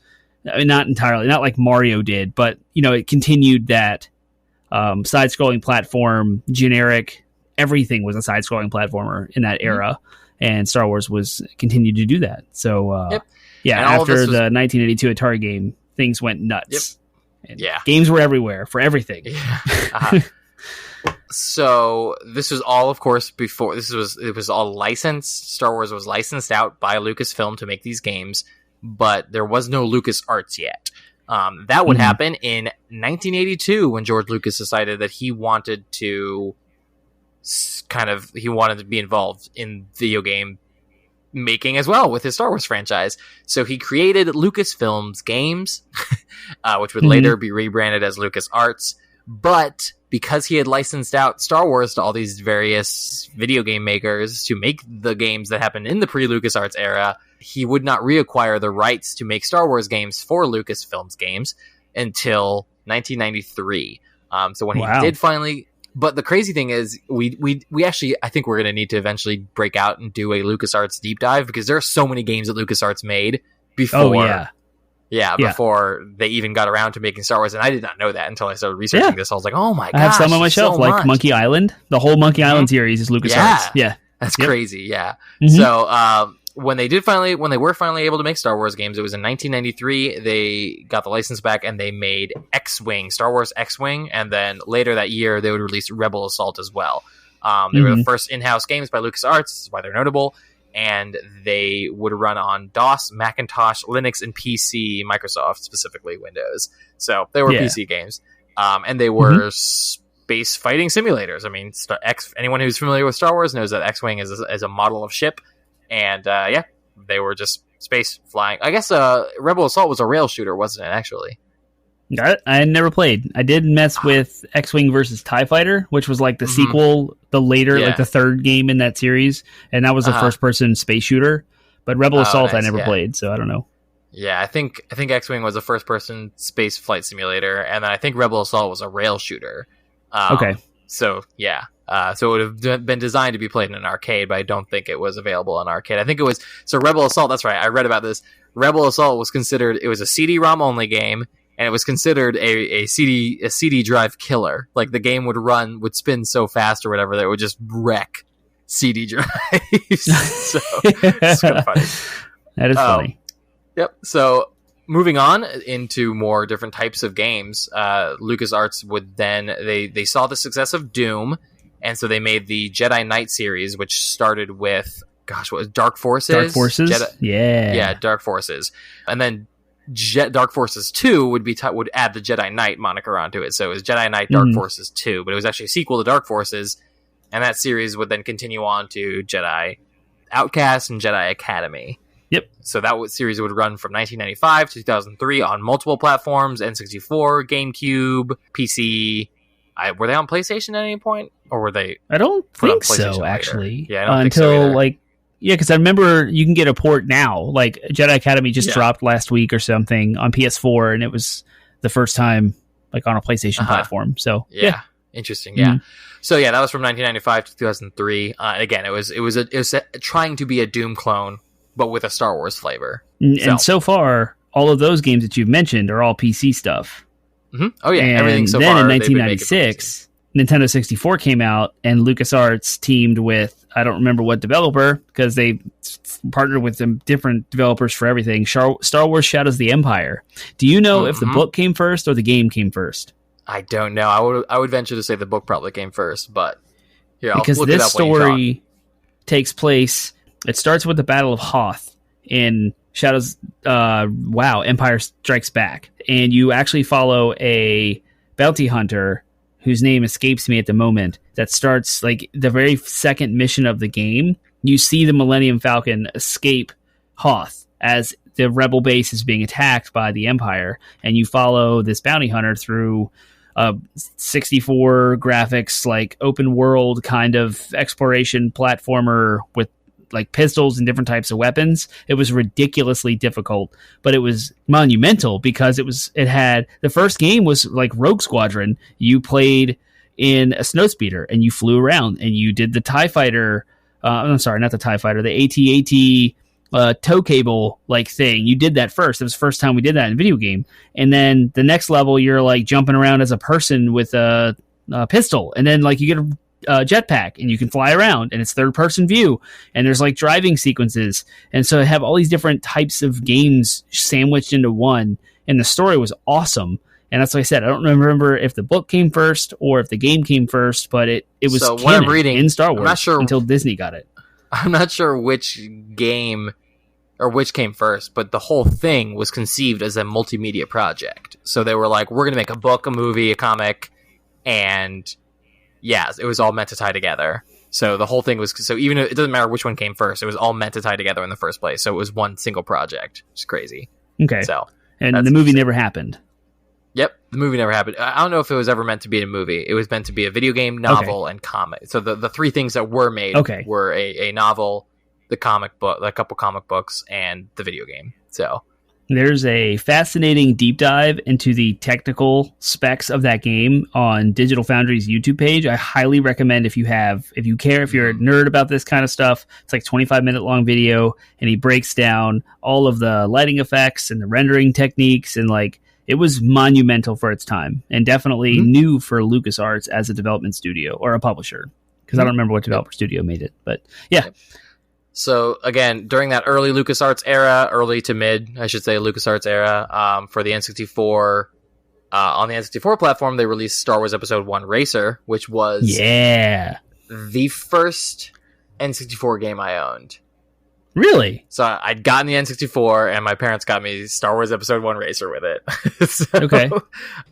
I mean, not entirely, not like Mario did, but it continued that side-scrolling platform generic. Everything was a side-scrolling platformer in that era, and Star Wars continued to do that. So, after the 1982 Atari game, things went nuts. And games were everywhere for everything. So this was all, of course, before it was all licensed. Star Wars was licensed out by Lucasfilm to make these games, but there was no LucasArts yet. That would happen in 1982 when George Lucas decided that he wanted to be involved in video game making as well with his Star Wars franchise. So he created Lucasfilm's games, which would later be rebranded as LucasArts. But because he had licensed out Star Wars to all these various video game makers to make the games that happened in the pre-LucasArts era, he would not reacquire the rights to make Star Wars games for Lucasfilm's games until 1993. So when he did finally... But the crazy thing is, we actually, I think we're going to need to eventually break out and do a LucasArts deep dive, because there are so many games that LucasArts made before, before they even got around to making Star Wars. And I did not know that until I started researching this. I was like, oh my gosh. I have some on my shelf, like Monkey Island. The whole Monkey Island series is LucasArts. Yeah. That's crazy. Yeah. So, when they were finally able to make Star Wars games, it was in 1993. They got the license back and they made X-Wing, Star Wars X-Wing, and then later that year they would release Rebel Assault as well. They were the first in-house games by LucasArts, this is why they're notable, and they would run on DOS, Macintosh, Linux, and PC, Microsoft, specifically Windows. So they were PC games, and they were space fighting simulators. I mean, anyone who's familiar with Star Wars knows that X-Wing is a model of ship. And, they were just space flying. I guess Rebel Assault was a rail shooter, wasn't it, actually? I had never played. I did mess with X-Wing versus TIE Fighter, which was like the sequel, the third game in that series. And that was a first-person space shooter. But Rebel Assault I never played, so I don't know. Yeah, I think X-Wing was a first-person space flight simulator. And then I think Rebel Assault was a rail shooter. Okay. So, yeah. So it would have been designed to be played in an arcade, but I don't think it was available in arcade. I think it was... So Rebel Assault, that's right, I read about this. Rebel Assault was considered... It was a CD-ROM only game, and it was considered a CD drive killer. Like the game would spin so fast or whatever that it would just wreck CD drives. So it's kind of funny. That is funny. Yep. So moving on into more different types of games, LucasArts would then they saw the success of Doom, and so they made the Jedi Knight series, which started with what was Dark Forces? Dark Forces, yeah, Dark Forces, and then Dark Forces 2 would add the Jedi Knight moniker onto it. So it was Jedi Knight Dark Forces 2, but it was actually a sequel to Dark Forces, and that series would then continue on to Jedi Outcast and Jedi Academy. Yep. So that series would run from 1995 to 2003 on multiple platforms: N64, GameCube, PC. Were they on PlayStation at any point, or were they? I don't think so. Actually, yeah, I don't think so either. Because I remember you can get a port now. Like Jedi Academy just dropped last week or something on PS4, and it was the first time on a PlayStation platform. So yeah. Interesting. Yeah. So yeah, that was from 1995 to 2003. Again, it was trying to be a Doom clone, but with a Star Wars flavor. And so far, all of those games that you've mentioned are all PC stuff. Mm-hmm. Oh yeah, and everything so then far. Then in 1996, Nintendo 64 came out, and LucasArts teamed with, I don't remember what developer, because they partnered with some different developers for everything. Star Wars Shadows of the Empire. Do you know if the book came first or the game came first? I don't know. I would venture to say the book probably came first, but here, because I'll look this it up story takes place. It starts with the Battle of Hoth in Shadows. Empire Strikes Back, and you actually follow a bounty hunter whose name escapes me at the moment. That starts the very second mission of the game. You see the Millennium Falcon escape Hoth as the rebel base is being attacked by the Empire, and you follow this bounty hunter through 64 graphics, open world kind of exploration platformer with pistols and different types of weapons. It was ridiculously difficult, but it was monumental because it had the first game was like Rogue Squadron. You played in a snowspeeder and you flew around and you did the TIE fighter. I'm sorry, not the TIE fighter, the AT-AT tow cable thing. You did that first. It was the first time we did that in a video game. And then the next level, you're jumping around as a person with a pistol, and then you get a jetpack and you can fly around, and it's third person view, and there's driving sequences, and so I have all these different types of games sandwiched into one, and the story was awesome. And that's what I said. I don't remember if the book came first or if the game came first, but it was so canon what I'm reading in Star Wars. I'm not sure, until Disney got it. I'm not sure which game or which came first, but the whole thing was conceived as a multimedia project. So they were we're going to make a book, a movie, a comic, and yeah, it was all meant to tie together. So the whole thing was, even if it doesn't matter which one came first, it was all meant to tie together in the first place. So it was one single project, which is crazy. Okay. So, and the movie never happened. Yep, the movie never happened. I don't know if it was ever meant to be a movie. It was meant to be a video game, novel, and comic. So the three things that were made were a novel, the comic book, a couple comic books, and the video game. So there's a fascinating deep dive into the technical specs of that game on Digital Foundry's YouTube page. I highly recommend if you're a nerd about this kind of stuff. It's 25-minute long video, and he breaks down all of the lighting effects and the rendering techniques, and it was monumental for its time, and definitely new for LucasArts as a development studio or a publisher, because I don't remember what developer studio made it, but yeah. So again, during that early LucasArts era, early to mid, I should say, LucasArts era, for the N64, on the N64 platform, they released Star Wars Episode 1 Racer, which was the first N64 game I owned. Really? So I'd gotten the N64, and my parents got me Star Wars Episode 1 Racer with it. So,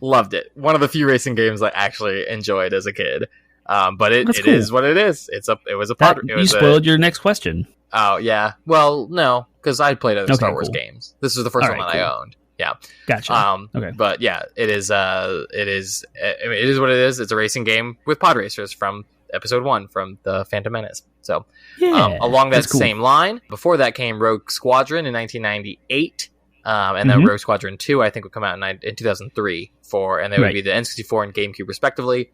loved it. One of the few racing games I actually enjoyed as a kid. But it cool. is what it is. It was a pod. You spoiled your next question. Oh yeah. Well, no, because I played other Star Wars games. This was the first one that I owned. Yeah. Gotcha. Okay. But yeah, it is what it is. It's a racing game with pod racers from Episode 1 from the Phantom Menace. So along that same line, before that came Rogue Squadron in 1998. And then Rogue Squadron 2, I think, would come out in 2003 and they would be the N64 and GameCube respectively.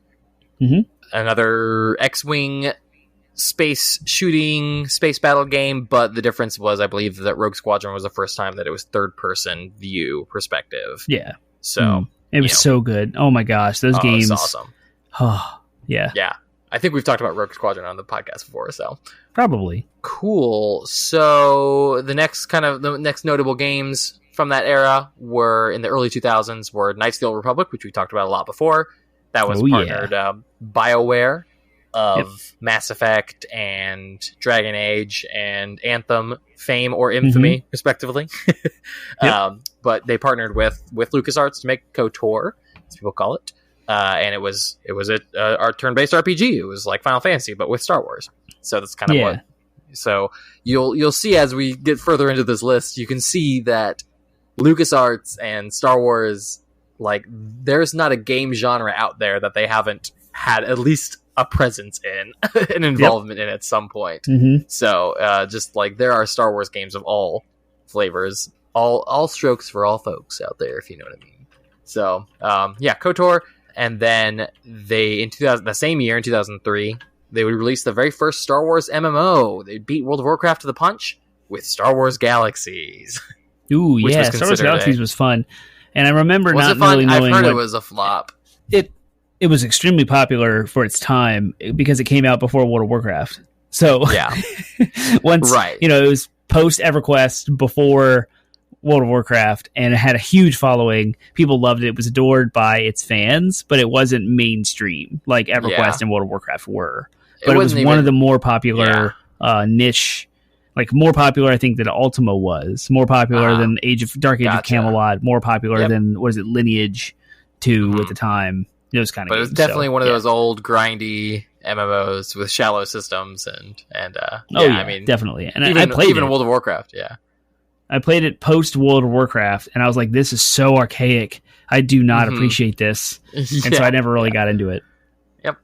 Another X-Wing space shooting, space battle game, but the difference was, I believe, that Rogue Squadron was the first time that it was third-person view perspective. Yeah. So it was so good. Oh my gosh, those games! Awesome. Oh yeah. I think we've talked about Rogue Squadron on the podcast before, so probably cool. So the next notable games from that era were in the early 2000s were Knights of the Old Republic, which we talked about a lot before. That was partnered BioWare of Mass Effect and Dragon Age and Anthem fame or infamy, respectively. But they partnered with LucasArts to make KOTOR, as people call it. And it was our turn-based RPG. It was like Final Fantasy, but with Star Wars. So that's kind of what. So you'll see as we get further into this list, you can see that LucasArts and Star Wars, like, there's not a game genre out there that they haven't had at least a presence in, an involvement in at some point. So just like there are Star Wars games of all flavors, all strokes for all folks out there, if you know what I mean. So KOTOR. And then the same year, in 2003, they would release the very first Star Wars MMO. They beat World of Warcraft to the punch with Star Wars Galaxies. Ooh, yeah, Star Wars Galaxies was fun. And I remember was not it fun? really knowing I've heard it was a flop. It was extremely popular for its time because it came out before World of Warcraft. So once, it was post EverQuest, before World of Warcraft, and it had a huge following. People loved it. It was adored by its fans, but it wasn't mainstream like EverQuest and World of Warcraft were. But it was one of the more popular niche, like more popular, I think, than Ultima was. More popular than Dark Age of Camelot. More popular than, Lineage 2 at the time. Those kind of games. But it was definitely one of those old grindy MMOs with shallow systems and I mean, definitely. And I played even World of Warcraft, I played it post World of Warcraft, and I was like, this is so archaic. I do not appreciate this. And so I never really got into it. Yep.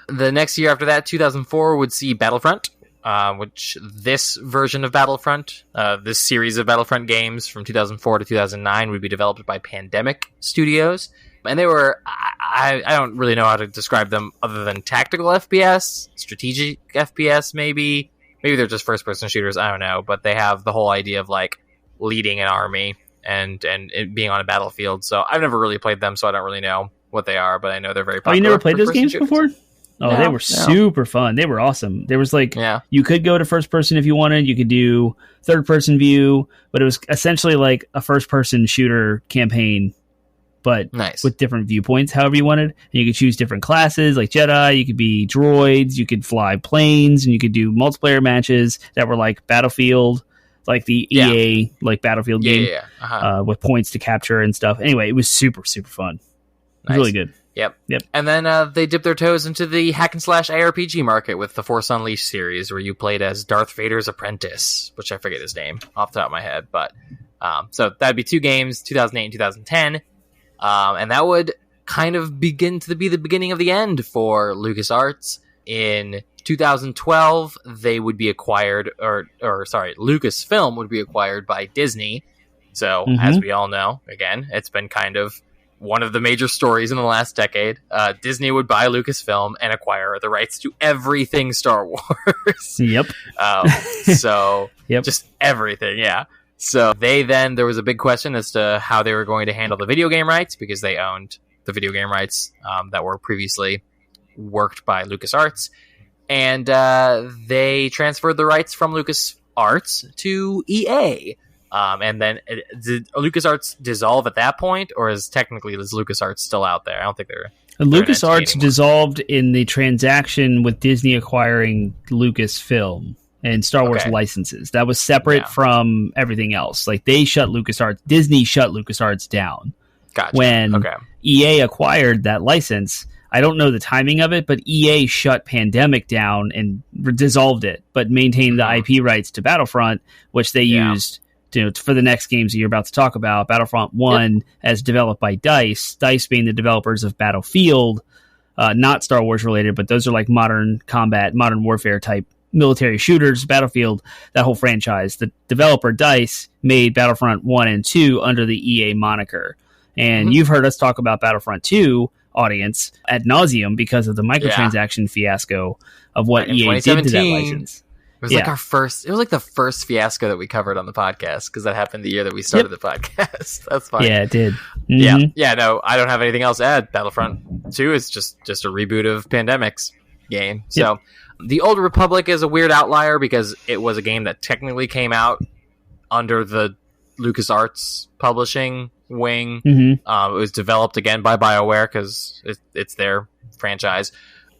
The next year after that, 2004, would see Battlefront, which this version of Battlefront, this series of Battlefront games from 2004 to 2009 would be developed by Pandemic Studios. And they were, I don't really know how to describe them other than tactical FPS, strategic FPS maybe. Maybe they're just first-person shooters, I don't know. But they have the whole idea of, like, leading an army and it being on a battlefield. So I've never really played them, so I don't really know what they are. But I know they're very popular. Oh, you never played those games before? Oh, they were super fun. They were awesome. There was, like, you could go to first-person if you wanted. You could do third-person view. But it was essentially like a first-person shooter campaign, but with different viewpoints, however you wanted. And you could choose different classes, like Jedi, you could be droids, you could fly planes, and you could do multiplayer matches that were like Battlefield, like the EA like Battlefield game, with points to capture and stuff. Anyway, it was super, super fun. It was really good. Yep. And then they dipped their toes into the hack and slash ARPG market with the Force Unleashed series, where you played as Darth Vader's apprentice, which I forget his name off the top of my head. But so that'd be 2 games, 2008 and 2010. And that would kind of begin to be the beginning of the end for LucasArts. In 2012, they would be acquired, Lucasfilm would be acquired by Disney. So, as we all know, again, it's been kind of one of the major stories in the last decade. Disney would buy Lucasfilm and acquire the rights to everything Star Wars. Just everything, So there was a big question as to how they were going to handle the video game rights, because they owned the video game rights that were previously worked by LucasArts. And they transferred the rights from LucasArts to EA. And then did LucasArts dissolve at that point, or is LucasArts still out there? I don't think they're LucasArts dissolved in the transaction with Disney acquiring Lucasfilm and Star Wars licenses. That was separate from everything else. Like, they shut LucasArts, Disney shut LucasArts down. Gotcha. When EA acquired that license. I don't know the timing of it, but EA shut Pandemic down and dissolved it, but maintained the IP rights to Battlefront, which they used for the next games that you're about to talk about. Battlefront 1, as developed by DICE being the developers of Battlefield, not Star Wars related, but those are like modern combat, modern warfare type military shooters. Battlefield, that whole franchise, the developer DICE made Battlefront 1 and 2 under the EA moniker. And you've heard us talk about Battlefront 2, audience, ad nauseum, because of the microtransaction fiasco of what EA did to that license. was like it was like the first fiasco that we covered on the podcast, because that happened the year that we started the podcast. That's funny. Yeah, it did. Yeah, no, I don't have anything else to add. Battlefront 2 is just a reboot of Pandemic's game. So the Old Republic is a weird outlier because it was a game that technically came out under the LucasArts publishing wing. It was developed again by BioWare because it's their franchise,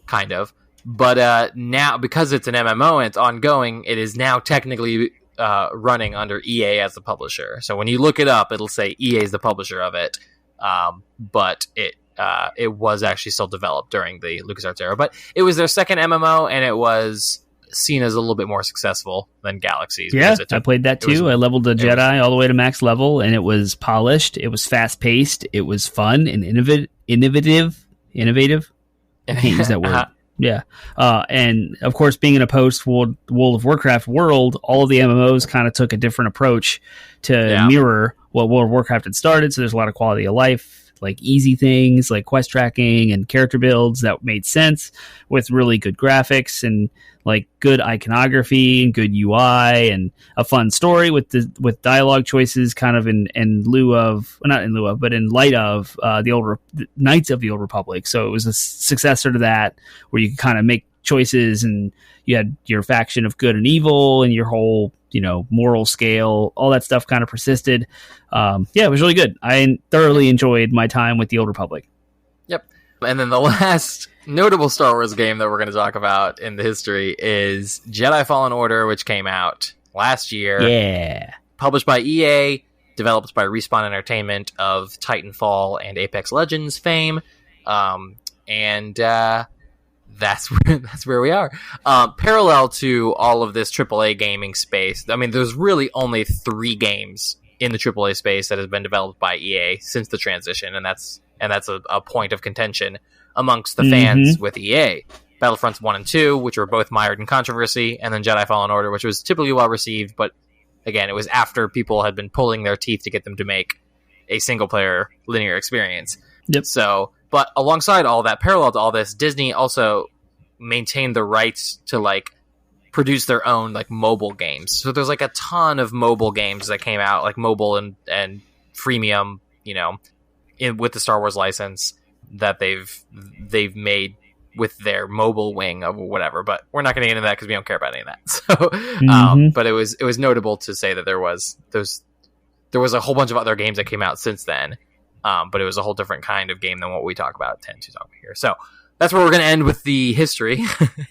kind of. But now, because it's an MMO and it's ongoing, it is now technically running under EA as the publisher. So when you look it up, it'll say EA is the publisher of it. But it was actually still developed during the LucasArts era. But it was their second MMO, and it was seen as a little bit more successful than Galaxies. Yeah, I played that too. I leveled a Jedi all the way to max level, and it was polished. It was fast-paced. It was fun and innovative. I can't use that word. Yeah. And of course, being in a post-World of Warcraft world, all of the MMOs kind of took a different approach to mirror what World of Warcraft had started. So there's a lot of quality of life, like easy things like quest tracking and character builds that made sense with really good graphics and like good iconography and good UI and a fun story with dialogue choices kind of in light of the Knights of the Old Republic. So it was a successor to that, where you could kind of make choices and you had your faction of good and evil and your whole, moral scale, all that stuff kind of persisted. It was really good. I thoroughly enjoyed my time with the Old Republic. Yep. And then the last notable Star Wars game that we're going to talk about in the history is Jedi Fallen Order, which came out last year. Yeah. Published by EA, developed by Respawn Entertainment of Titanfall and Apex Legends fame. That's where we are. Parallel to all of this AAA gaming space, I mean, there's really only 3 games in the AAA space that has been developed by EA since the transition, and that's a point of contention amongst the fans with EA. Battlefronts 1 and 2, which were both mired in controversy, and then Jedi Fallen Order, which was typically well received, but again, it was after people had been pulling their teeth to get them to make a single-player linear experience. Yep. So, but alongside all that, parallel to all this, Disney also maintained the rights to produce their own mobile games. So there's a ton of mobile games that came out, mobile and freemium, with the Star Wars license that they've made with their mobile wing of whatever. But we're not going to get into that because we don't care about any of that. So, but it was notable to say that there was a whole bunch of other games that came out since then. But it was a whole different kind of game than what we tend to talk about here. So that's where we're going to end with the history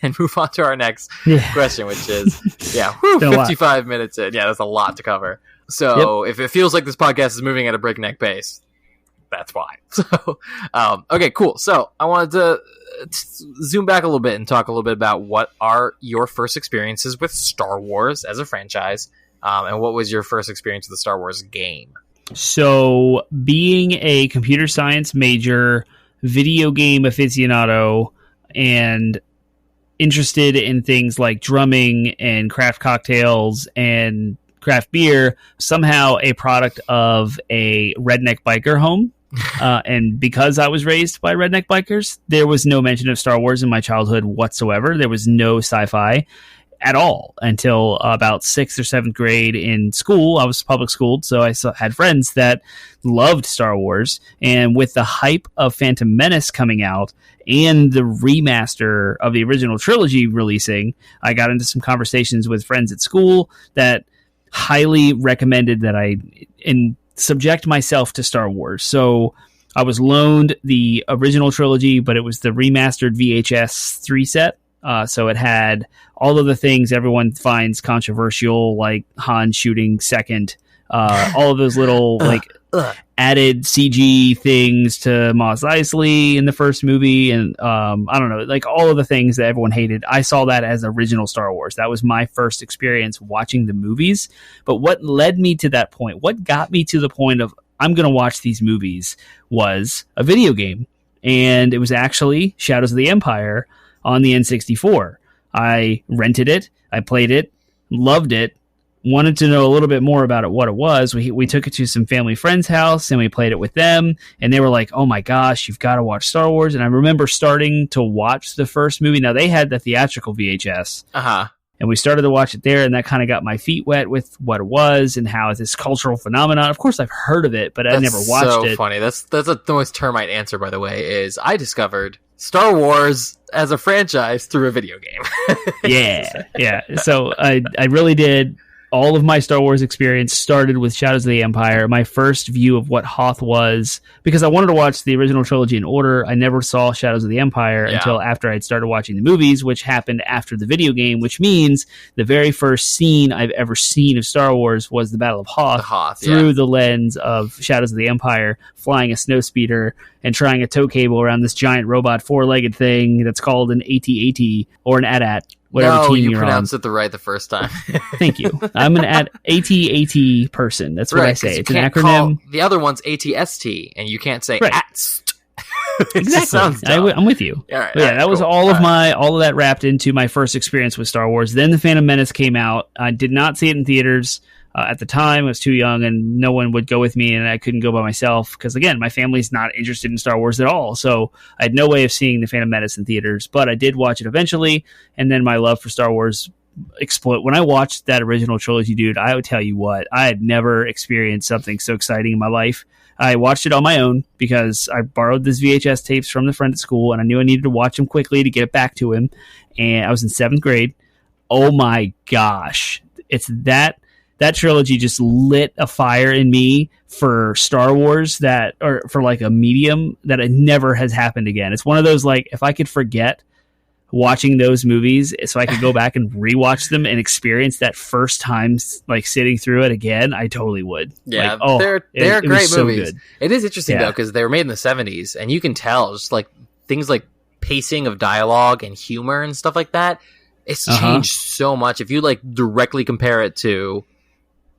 and move on to our next question, which is, 55 minutes in. Yeah, that's a lot to cover. So if it feels like this podcast is moving at a breakneck pace, that's why. So, okay, cool. So I wanted to zoom back a little bit and talk a little bit about what are your first experiences with Star Wars as a franchise, and what was your first experience with the Star Wars game? So, being a computer science major, video game aficionado, and interested in things like drumming and craft cocktails and craft beer, somehow a product of a redneck biker home. And because I was raised by redneck bikers, there was no mention of Star Wars in my childhood whatsoever. There was no sci-fi at all until about 6th or 7th grade in school. I was public schooled, so I had friends that loved Star Wars. And with the hype of Phantom Menace coming out and the remaster of the original trilogy releasing, I got into some conversations with friends at school that highly recommended that I subject myself to Star Wars. So I was loaned the original trilogy, but it was the remastered VHS 3 set. So it had all of the things everyone finds controversial, like Han shooting second, all of those little added CG things to Mos Eisley in the first movie, and I don't know, all of the things that everyone hated. I saw that as original Star Wars. That was my first experience watching the movies. But what led me to that point, what got me to the point of I'm going to watch these movies, was a video game, and it was actually Shadows of the Empire on the N64. I rented it, I played it, loved it, wanted to know a little bit more about it, what it was. We took it to some family friend's house and we played it with them, and they were like, oh my gosh, you've got to watch Star Wars. And I remember starting to watch the first movie. Now, they had the theatrical VHS. And we started to watch it there, and that kind of got my feet wet with what it was and how it's this cultural phenomenon. Of course, I've heard of it, but I never watched it. So funny. That's the most Termite answer, by the way, is I discovered Star Wars as a franchise through a video game. Yeah. So I really did. All of my Star Wars experience started with Shadows of the Empire. My first view of what Hoth was, because I wanted to watch the original trilogy in order. I never saw Shadows of the Empire until after I'd started watching the movies, which happened after the video game, which means the very first scene I've ever seen of Star Wars was the Battle of Hoth through the lens of Shadows of the Empire, flying a snowspeeder and trying a tow cable around this giant robot four-legged thing that's called an AT-AT or an AT-AT. No, you pronounced it the first time. Thank you. I'm an AT-AT person. That's what I say. It's an acronym. The other one's ATST, and you can't say ATST. Exactly. I'm with you. All right, that was all of that wrapped into my first experience with Star Wars. Then The Phantom Menace came out. I did not see it in theaters. At the time, I was too young, and no one would go with me, and I couldn't go by myself because, again, my family's not interested in Star Wars at all. So I had no way of seeing The Phantom Menace in theaters, but I did watch it eventually, and then my love for Star Wars exploded. When I watched that original trilogy, dude, I would tell you what, I had never experienced something so exciting in my life. I watched it on my own because I borrowed this VHS tapes from the friend at school, and I knew I needed to watch them quickly to get it back to him, and I was in 7th grade. Oh my gosh. It's that trilogy just lit a fire in me for Star Wars or for like a medium that it never has happened again. It's one of those, like, if I could forget watching those movies so I could go back and rewatch them and experience that first time, like sitting through it again, I totally would. Yeah, they're great movies. So it is interesting though, because they were made in the 70s, and you can tell just like things like pacing of dialogue and humor and stuff like that. It's changed so much. If you like directly compare it to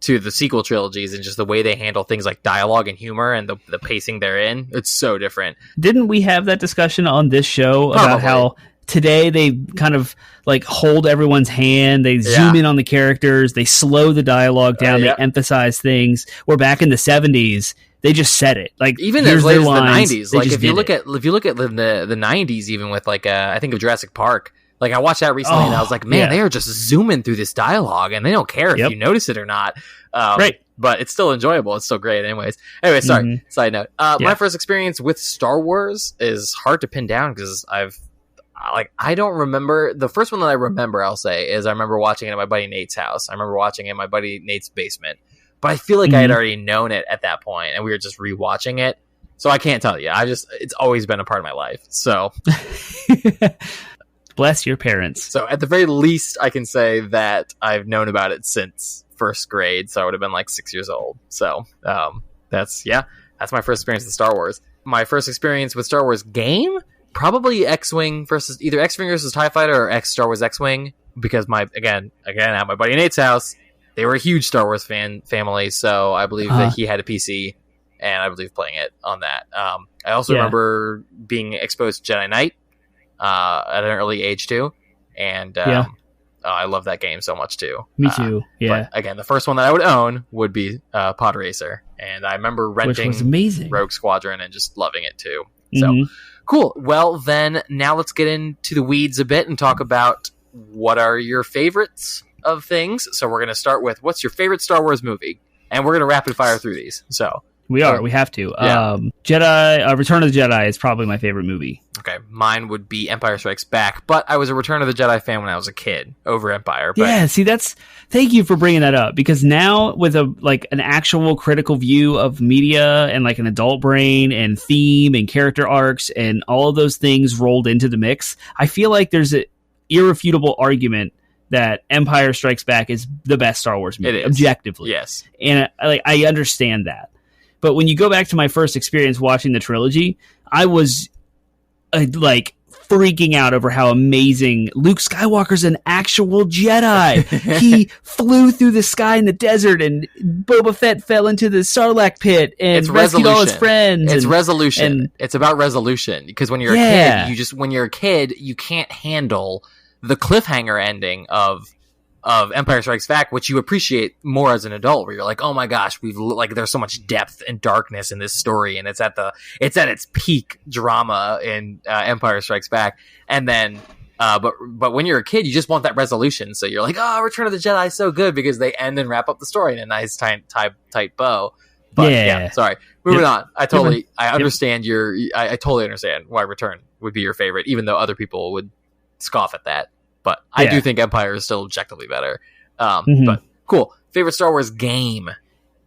the sequel trilogies and just the way they handle things like dialogue and humor and the pacing therein, it's so different. Didn't we have that discussion on this show about how today they kind of like hold everyone's hand, they zoom in on the characters, they slow the dialogue down, they emphasize things, where back in the 70s they just said it. Like, even as late as the 90s, like if you look at the 90s, even with like I think of Jurassic Park. Like, I watched that recently, and I was like, man, they are just zooming through this dialogue, and they don't care if you notice it or not. Right. But it's still enjoyable. It's still great anyways. Anyway, sorry. Side note. My first experience with Star Wars is hard to pin down because I don't remember. The first one that I remember, I'll say, is I remember watching it at my buddy Nate's house. I remember watching it in my buddy Nate's basement. But I feel like I had already known it at that point, and we were just rewatching it. So I can't tell you. It's always been a part of my life. So... Bless your parents. So at the very least, I can say that I've known about it since 1st grade. So I would have been like 6 years old. So that's my first experience with Star Wars. My first experience with Star Wars game, probably X-Wing versus TIE Fighter or Star Wars X-Wing, because again at my buddy Nate's house, they were a huge Star Wars family. So I believe that he had a PC, and I believe playing it on that. I also remember being exposed to Jedi Knight. At an early age too, and I love that game so much too. Me too. Yeah. But again, the first one that I would own would be Pod Racer, and I remember renting Rogue Squadron and just loving it too. So cool. Well, then now let's get into the weeds a bit and talk about what are your favorites of things. So we're going to start with what's your favorite Star Wars movie, and we're going to rapid fire through these. So. We have to. Yeah. Return of the Jedi is probably my favorite movie. Okay, mine would be Empire Strikes Back, but I was a Return of the Jedi fan when I was a kid over Empire. But... Yeah, see, thank you for bringing that up, because now with an actual critical view of media and like an adult brain and theme and character arcs and all of those things rolled into the mix, I feel like there's an irrefutable argument that Empire Strikes Back is the best Star Wars movie, objectively. Yes, and I understand that. But when you go back to my first experience watching the trilogy, I was freaking out over how amazing Luke Skywalker's an actual Jedi. He flew through the sky in the desert, and Boba Fett fell into the Sarlacc pit and rescued all his friends. It's resolution. It's about resolution, because when you're a kid, you can't handle the cliffhanger ending of Empire Strikes Back, which you appreciate more as an adult, where you're like, oh my gosh, there's so much depth and darkness in this story, and it's at its peak drama in Empire Strikes Back. And then But when you're a kid, you just want that resolution. So you're like, oh, Return of the Jedi is so good because they end and wrap up the story in a nice tight bow. But yeah, sorry. Moving on. I understand I totally understand why Return would be your favorite, even though other people would scoff at that. But I do think Empire is still objectively better. But cool. Favorite Star Wars game?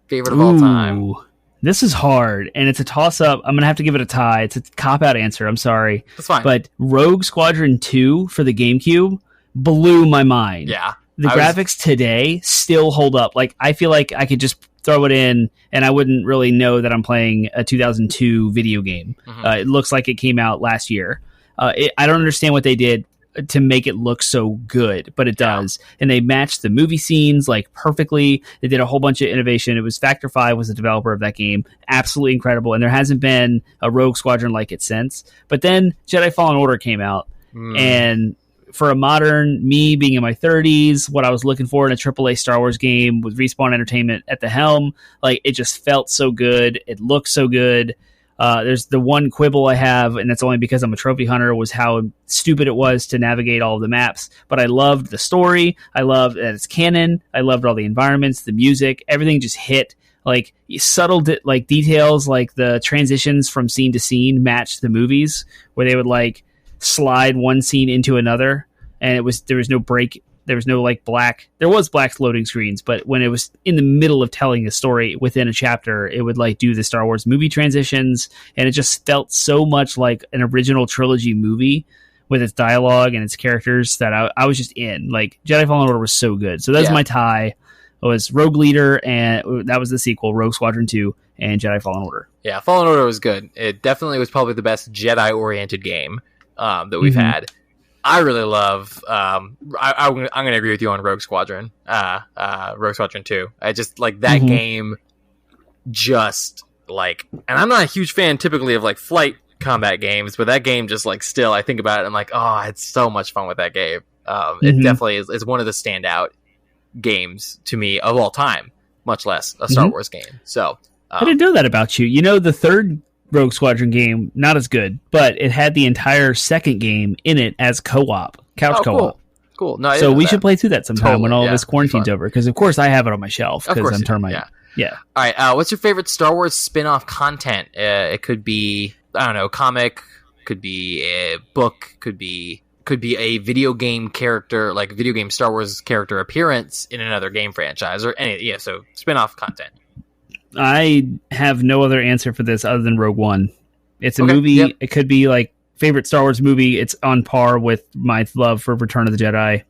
Favorite of all time? This is hard, and it's a toss-up. I'm going to have to give it a tie. It's a cop-out answer. I'm sorry. That's fine. But Rogue Squadron 2 for the GameCube blew my mind. Yeah. The graphics today still hold up. Like, I feel like I could just throw it in, and I wouldn't really know that I'm playing a 2002 video game. It looks like it came out last year. I don't understand what they did to make it look so good, but it does. And they matched the movie scenes like perfectly. They did a whole bunch of innovation. It was Factor 5 was the developer of that game. Absolutely incredible. And there hasn't been a Rogue Squadron like it since. But then Jedi Fallen Order came out, and for a modern me being in my 30s, what I was looking for in a AAA Star Wars game with Respawn Entertainment at the helm, like it just felt so good. It looked so good. There's the one quibble I have, and that's only because I'm a trophy hunter, was how stupid it was to navigate all of the maps. But I loved the story. I loved that it's canon. I loved all the environments, the music, everything just hit. Like subtle details, like the transitions from scene to scene matched the movies, where they would like slide one scene into another, and there was no break. There was no like black. There was black loading screens, but when it was in the middle of telling a story within a chapter, it would like do the Star Wars movie transitions, and it just felt so much like an original trilogy movie with its dialogue and its characters that I was just in. Like Jedi Fallen Order was so good. So that's my tie. It was Rogue Leader, and that was the sequel, Rogue Squadron 2 and Jedi Fallen Order. Yeah, Fallen Order was good. It definitely was probably the best Jedi-oriented game that we've had. I really love. I'm going to agree with you on Rogue Squadron. Rogue Squadron 2. I just like that game. Just like, and I'm not a huge fan typically of like flight combat games, but that game just like still, I think about it, I'm like, oh, I had so much fun with that game. It definitely is one of the standout games to me of all time, much less a Star Wars game. So I didn't know that about you. You know, the third Rogue Squadron game, not as good, but it had the entire second game in it as co-op, couch co-op. Cool. No, so we should play through that sometime when all this quarantine's over, because of course I have it on my shelf because I'm Termite. Yeah. All right. What's your favorite Star Wars spin-off content? It could be, I don't know, comic, could be a book, could be a video game character, like video game Star Wars character appearance in another game franchise, or any. Yeah. So spin-off content. I have no other answer for this other than Rogue One. It's a movie. Yep. It could be like favorite Star Wars movie. It's on par with my love for Return of the Jedi.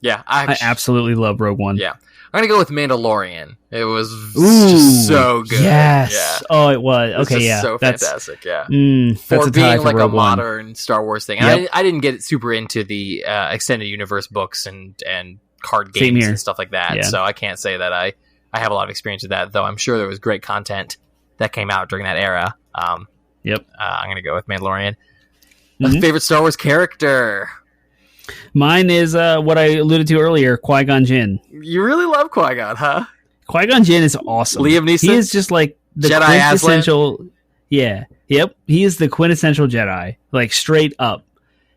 Yeah, I absolutely love Rogue One. Yeah, I'm gonna go with Mandalorian. It was just so good. Yes. Yeah. Oh, it was. Okay, yeah. So fantastic. Yeah. For being like Rogue a modern One. Star Wars thing. And I didn't get super into the extended universe books and card games and stuff like that. Yeah. So I can't say that I have a lot of experience with that, though I'm sure there was great content that came out during that era. I'm going to go with Mandalorian. Favorite Star Wars character? Mine is what I alluded to earlier, Qui-Gon Jinn. You really love Qui-Gon, huh? Qui-Gon Jinn is awesome. Liam Neeson? He is just like the Jedi quintessential... Aslan? Yeah. Yep. He is the quintessential Jedi. Like, straight up.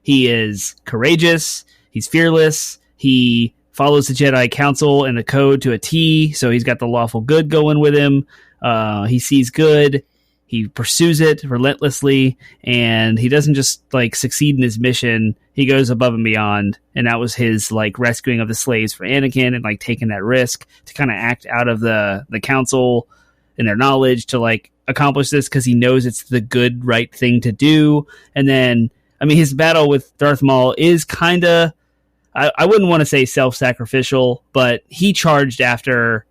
He is courageous. He's fearless. He follows the Jedi Council and the code to a T, so he's got the lawful good going with him. He sees good. He pursues it relentlessly, and he doesn't just like succeed in his mission. He goes above and beyond, and that was his like rescuing of the slaves for Anakin and like taking that risk to kind of act out of the council and their knowledge to like accomplish this because he knows it's the good, right thing to do. And then, I mean, his battle with Darth Maul is kind of, I wouldn't want to say self-sacrificial, but he charged after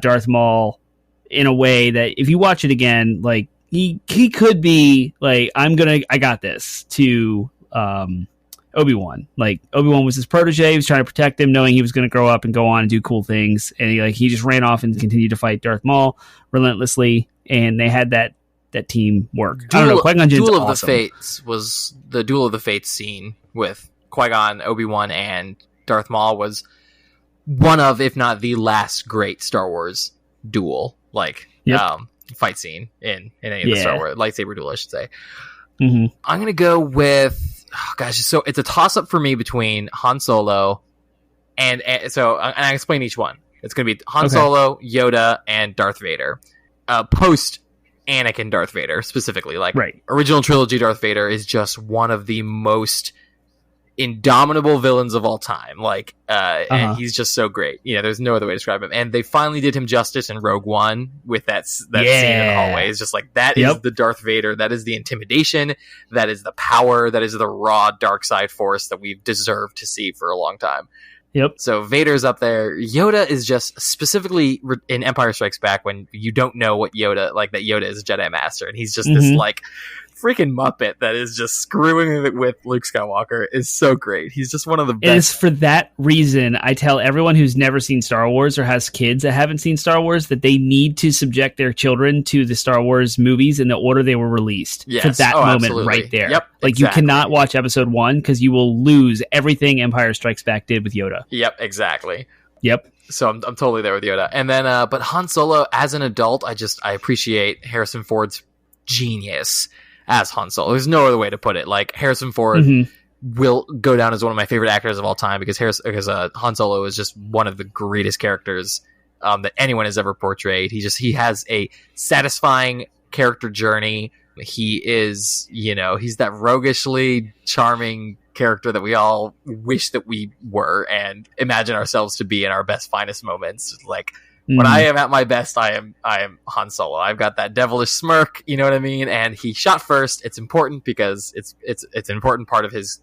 Darth Maul in a way that if you watch it again, like he could be like, I got this to Obi-Wan. Like Obi-Wan was his protege. He was trying to protect him, knowing he was going to grow up and go on and do cool things. And he just ran off and continued to fight Darth Maul relentlessly. And they had that team work. I don't know. Qui-Gon Jinn's Duel of awesome. the Fates was the Duel of the Fates scene with Qui-Gon, Obi-Wan, and Darth Maul was one of, if not the last great Star Wars duel, fight scene in any of the Star Wars lightsaber duel, I should say. I'm gonna go with oh gosh, so it's a toss up for me between Han Solo and I explain each one. It's going to be Han Solo, Yoda, and Darth Vader. Post Anakin Darth Vader specifically, like original trilogy Darth Vader is just one of the most indomitable villains of all time. Like, and he's just so great. There's no other way to describe him. And they finally did him justice in Rogue One with that scene in the hallway. It's just like, that is the Darth Vader. That is the intimidation. That is the power. That is the raw dark side force that we've deserved to see for a long time. Yep. So Vader's up there. Yoda is just specifically in Empire Strikes Back when you don't know what Yoda, like that Yoda is a Jedi Master. And he's just this like freaking Muppet that is just screwing with Luke Skywalker is so great. He's just one of the best. It is for that reason I tell everyone who's never seen Star Wars or has kids that haven't seen Star Wars that they need to subject their children to the Star Wars movies in the order they were released. Yes. For that moment absolutely. Right there. Yep. Like exactly. You cannot watch episode 1 because you will lose everything Empire Strikes Back did with Yoda. Yep, exactly. Yep. So I'm totally there with Yoda. And then, but Han Solo as an adult, I appreciate Harrison Ford's genius as Han Solo. There's no other way to put it. Like, Harrison Ford will go down as one of my favorite actors of all time because Han Solo is just one of the greatest characters that anyone has ever portrayed. He has a satisfying character journey. He is, he's that roguishly charming character that we all wish that we were and imagine ourselves to be in our best, finest moments. Like, when I am at my best, I am Han Solo. I've got that devilish smirk, you know what I mean? And he shot first. It's important because it's an important part of his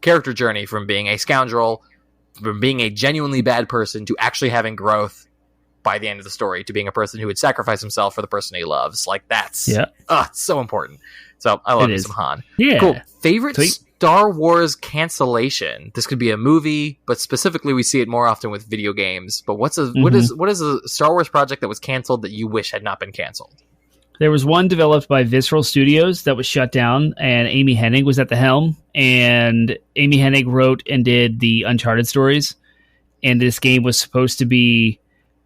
character journey from being a scoundrel, from being a genuinely bad person to actually having growth by the end of the story to being a person who would sacrifice himself for the person he loves. Like, that's it's so important. So I love me some Han. Yeah. Cool. Favorite Star Wars cancellation. This could be a movie, but specifically we see it more often with video games. But what is a Star Wars project that was canceled that you wish had not been canceled? There was one developed by Visceral Studios that was shut down, and Amy Hennig was at the helm. And Amy Hennig wrote and did the Uncharted stories. And this game was supposed to be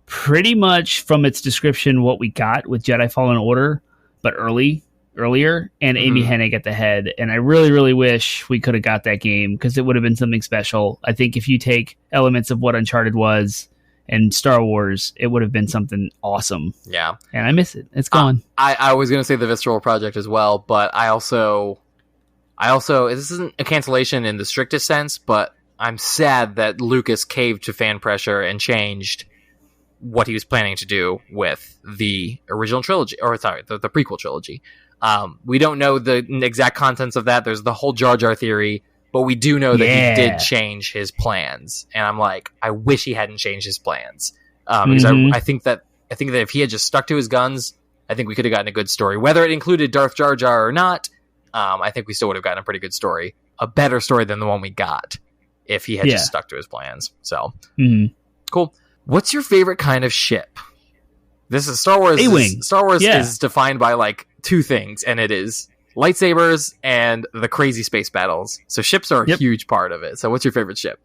pretty much from its description what we got with Jedi Fallen Order, but earlier, and Amy Hennig at the head. And I really, really wish we could have got that game because it would have been something special. I think if you take elements of what Uncharted was and Star Wars, it would have been something awesome. Yeah. And I miss it. It's gone. I was going to say the Visceral Project as well, but I also, this isn't a cancellation in the strictest sense, but I'm sad that Lucas caved to fan pressure and changed what he was planning to do with the original trilogy, or sorry, the prequel trilogy. We don't know the exact contents of that. There's the whole Jar Jar theory, but we do know that he did change his plans. And I'm like, I wish he hadn't changed his plans. Because I think that if he had just stuck to his guns, I think we could have gotten a good story. Whether it included Darth Jar Jar or not, I think we still would have gotten a pretty good story. A better story than the one we got if he had just stuck to his plans. So, cool. What's your favorite kind of ship? This is Star Wars. A-Wing. Star Wars is defined by like two things, and it is lightsabers and the crazy space battles. So ships are a huge part of it. So what's your favorite ship?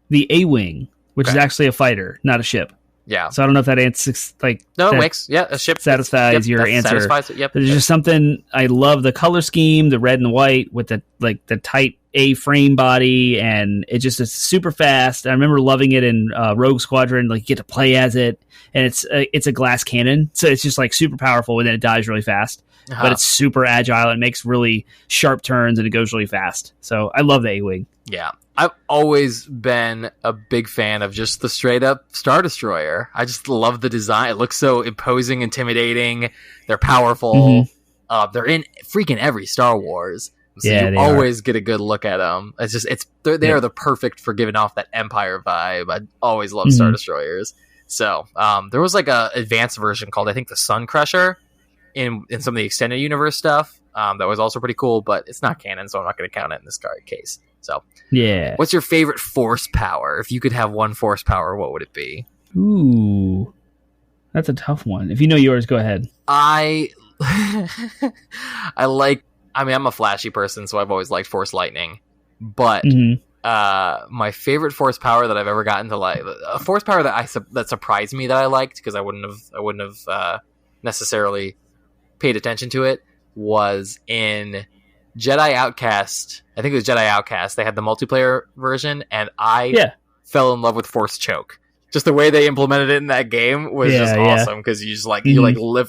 The A-Wing, which is actually a fighter, not a ship. Yeah. So I don't know if that answers it makes a ship satisfies your answer. Satisfies it. Yep. There's just something I love the color scheme, the red and white with the tight A-frame body, and it just is super fast. I remember loving it in Rogue Squadron. Like, you get to play as it, and it's a glass cannon, so it's just like super powerful, and then it dies really fast. But it's super agile. It makes really sharp turns, and it goes really fast. So I love the A-Wing. Yeah. I've always been a big fan of just the straight up Star Destroyer. I just love the design. It looks so imposing, intimidating. They're powerful. They're in freaking every Star Wars. So you always get a good look at them. It's just, they are the perfect for giving off that Empire vibe. I always love Star Destroyers. So, there was like a advanced version called, I think, the Sun Crusher in some of the extended universe stuff. That was also pretty cool, but it's not canon, so I'm not going to count it in this case. So, what's your favorite force power? If you could have one force power, what would it be? Ooh, that's a tough one. If you know yours, go ahead. I'm a flashy person, so I've always liked Force Lightning. But my favorite force power that I've ever gotten to like, a force power that surprised me that I liked because I wouldn't have necessarily paid attention to it, was in Jedi Outcast. I think it was Jedi Outcast. They had the multiplayer version, and I fell in love with Force Choke. Just the way they implemented it in that game was just awesome, because you just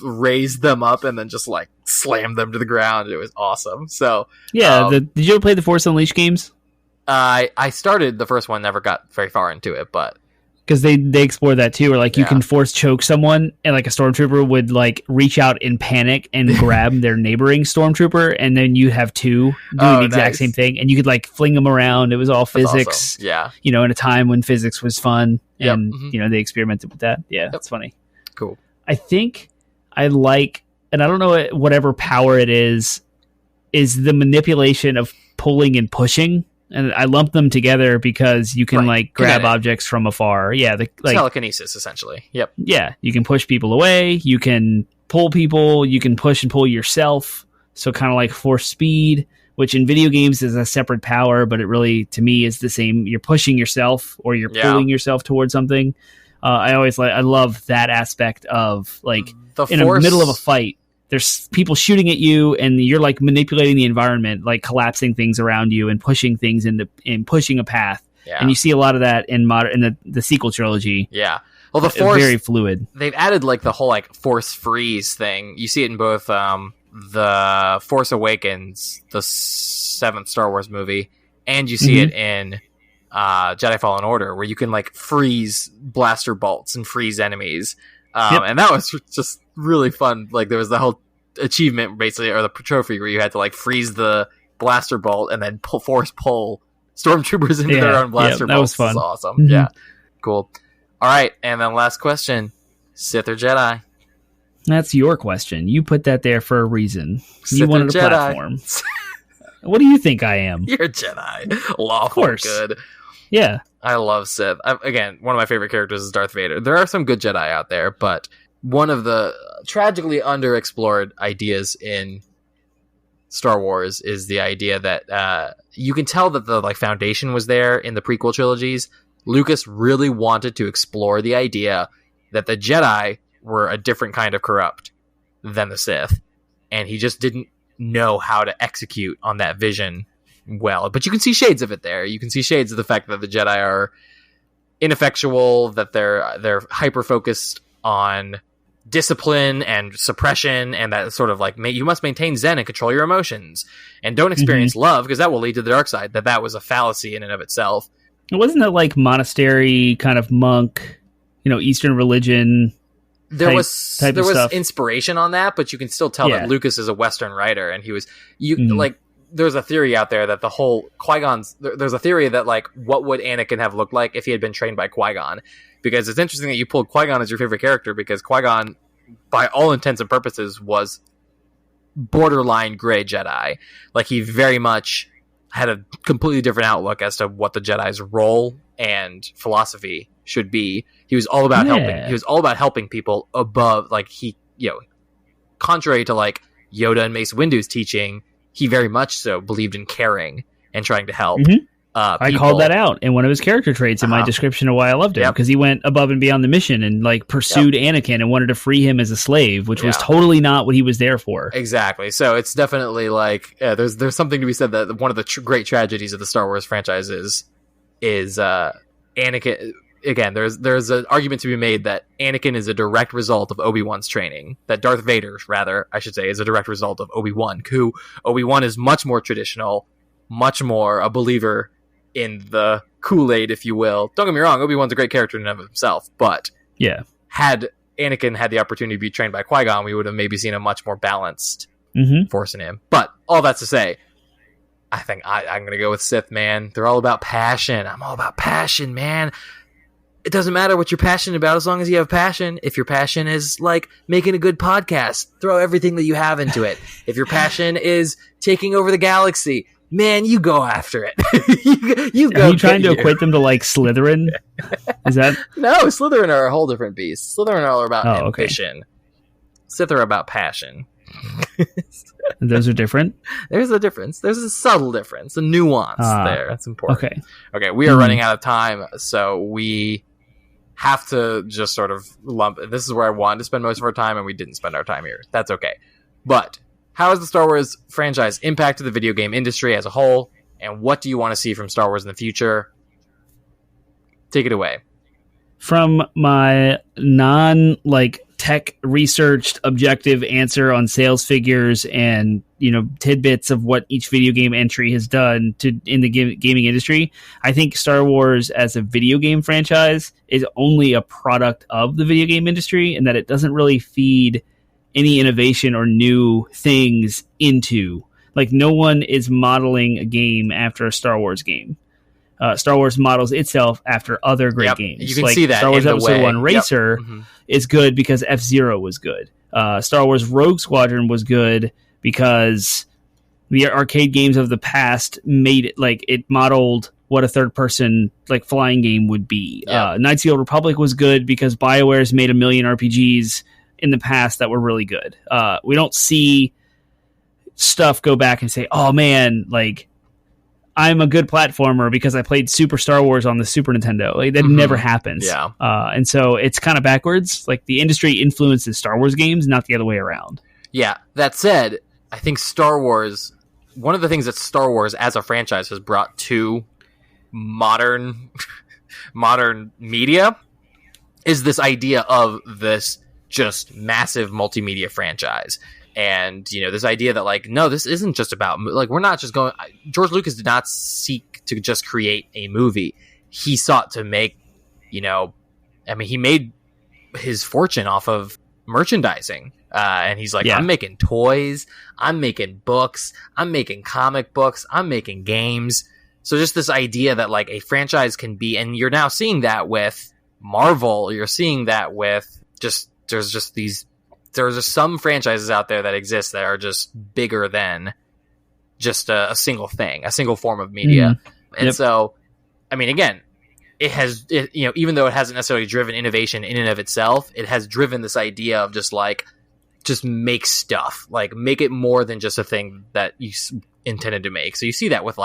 raise them up and then just like slam them to the ground. It was awesome. So did you ever play the Force Unleashed games? I started the first one, never got very far into it, but because they explore that too, where like you can force choke someone, and like a stormtrooper would like reach out in panic and grab their neighboring stormtrooper, and then you have two doing the exact same thing, and you could like fling them around. It was all physics, awesome. in a time when physics was fun, and they experimented with that. That's funny. Cool. I think I like, and I don't know whatever power it is the manipulation of pulling and pushing. And I lump them together because you can like grab objects from afar. Yeah, telekinesis essentially. Yep. Yeah, you can push people away. You can pull people. You can push and pull yourself. So kind of like force speed, which in video games is a separate power, but it really to me is the same. You're pushing yourself or you're pulling yourself towards something. I love that aspect of like in the middle of a fight. There's people shooting at you, and you're like manipulating the environment, like collapsing things around you and pushing things and pushing a path. Yeah. And you see a lot of that in the sequel trilogy. Yeah. Well, the Force very fluid. They've added like the whole like Force freeze thing. You see it in both the Force Awakens, the 7th Star Wars movie, and you see it in Jedi Fallen Order, where you can like freeze blaster bolts and freeze enemies. And that was just really fun. Like there was the whole achievement basically, or the trophy, where you had to like freeze the blaster bolt and then force pull stormtroopers into their own blaster bolts. That was fun. That was awesome. Mm-hmm. Yeah, cool. All right, and then last question: Sith or Jedi? That's your question. You put that there for a reason. Sith you wanted or a Jedi? Platform. What do you think I am? You're a Jedi. Lawful good. Yeah. I love Sith. Again, one of my favorite characters is Darth Vader. There are some good Jedi out there, but one of the tragically underexplored ideas in Star Wars is the idea that you can tell that the like foundation was there in the prequel trilogies. Lucas really wanted to explore the idea that the Jedi were a different kind of corrupt than the Sith, and he just didn't know how to execute on that vision well. But you can see shades of it there. You can see shades of the fact that the Jedi are ineffectual, that they're hyper focused on discipline and suppression, and that sort of like you must maintain zen and control your emotions and don't experience love, because that will lead to the dark side. That was a fallacy in and of itself. It wasn't that like monastery kind of monk, Eastern religion. There was inspiration on that, but you can still tell that Lucas is a Western writer, and he was like. There's a theory out there that the whole Qui-Gon's... There's a theory that, like, what would Anakin have looked like if he had been trained by Qui-Gon? Because it's interesting that you pulled Qui-Gon as your favorite character, because Qui-Gon, by all intents and purposes, was borderline gray Jedi. Like, he very much had a completely different outlook as to what the Jedi's role and philosophy should be. He was all about helping. He was all about helping people above, like, contrary to, like, Yoda and Mace Windu's teaching... He very much so believed in caring and trying to help. I called that out in one of his character traits in my description of why I loved him, because he went above and beyond the mission and like pursued Anakin and wanted to free him as a slave, which was totally not what he was there for. Exactly. So it's definitely like there's something to be said that one of the great tragedies of the Star Wars franchise is Anakin. Again, there's an argument to be made that Anakin is a direct result of Obi-Wan's training. That Darth Vader, rather, I should say, is a direct result of Obi-Wan. Obi-Wan is much more traditional, much more a believer in the Kool-Aid, if you will. Don't get me wrong, Obi-Wan's a great character in and of himself, but had Anakin had the opportunity to be trained by Qui-Gon, we would have maybe seen a much more balanced force in him. But all that to say, I think I'm going to go with Sith, man. They're all about passion. I'm all about passion, man. It doesn't matter what you're passionate about as long as you have passion. If your passion is like making a good podcast, throw everything that you have into it. If your passion is taking over the galaxy, man, you go after it. you go. Are you trying to equate them to like Slytherin? Is that no? Slytherin are a whole different beast. Slytherin are all about ambition. Sith are about passion. Those are different. There's a difference. There's a subtle difference, a nuance there. That's important. Okay. We are running out of time, so we have to just sort of lump. This is where I wanted to spend most of our time, and we didn't spend our time here. That's okay. But how has the Star Wars franchise impacted the video game industry as a whole, and what do you want to see from Star Wars in the future? Take it away. From my tech researched objective answer on sales figures and tidbits of what each video game entry has done in the gaming industry, I think Star Wars as a video game franchise is only a product of the video game industry, and that it doesn't really feed any innovation or new things into. Like, no one is modeling a game after a Star Wars game. Star Wars models itself after other great games. You can see that Star Wars in the Episode way. 1 Racer is good because F-Zero was good. Star Wars Rogue Squadron was good because the arcade games of the past made it, it modeled what a third-person flying game would be. Knights of the Old Republic was good because BioWare's made a million RPGs in the past that were really good. We don't see stuff go back and say, oh man, I'm a good platformer because I played Super Star Wars on the Super Nintendo. That never happens. Yeah. And so it's kind of backwards. The industry influences Star Wars games, not the other way around. Yeah. That said, I think Star Wars, one of the things that Star Wars as a franchise has brought to modern media is this idea of this just massive multimedia franchise. And, this idea that, no, this isn't just about, we're not just going, George Lucas did not seek to just create a movie. He sought to make, he made his fortune off of merchandising. And he's I'm making toys, I'm making books, I'm making comic books, I'm making games. So just this idea that, a franchise can be, and you're now seeing that with Marvel, you're seeing that with there's just some franchises out there that exist that are just bigger than just a single thing, a single form of media. And so, again, it has, even though it hasn't necessarily driven innovation in and of itself, it has driven this idea of just make stuff, make it more than just a thing that you intended to make. So you see that with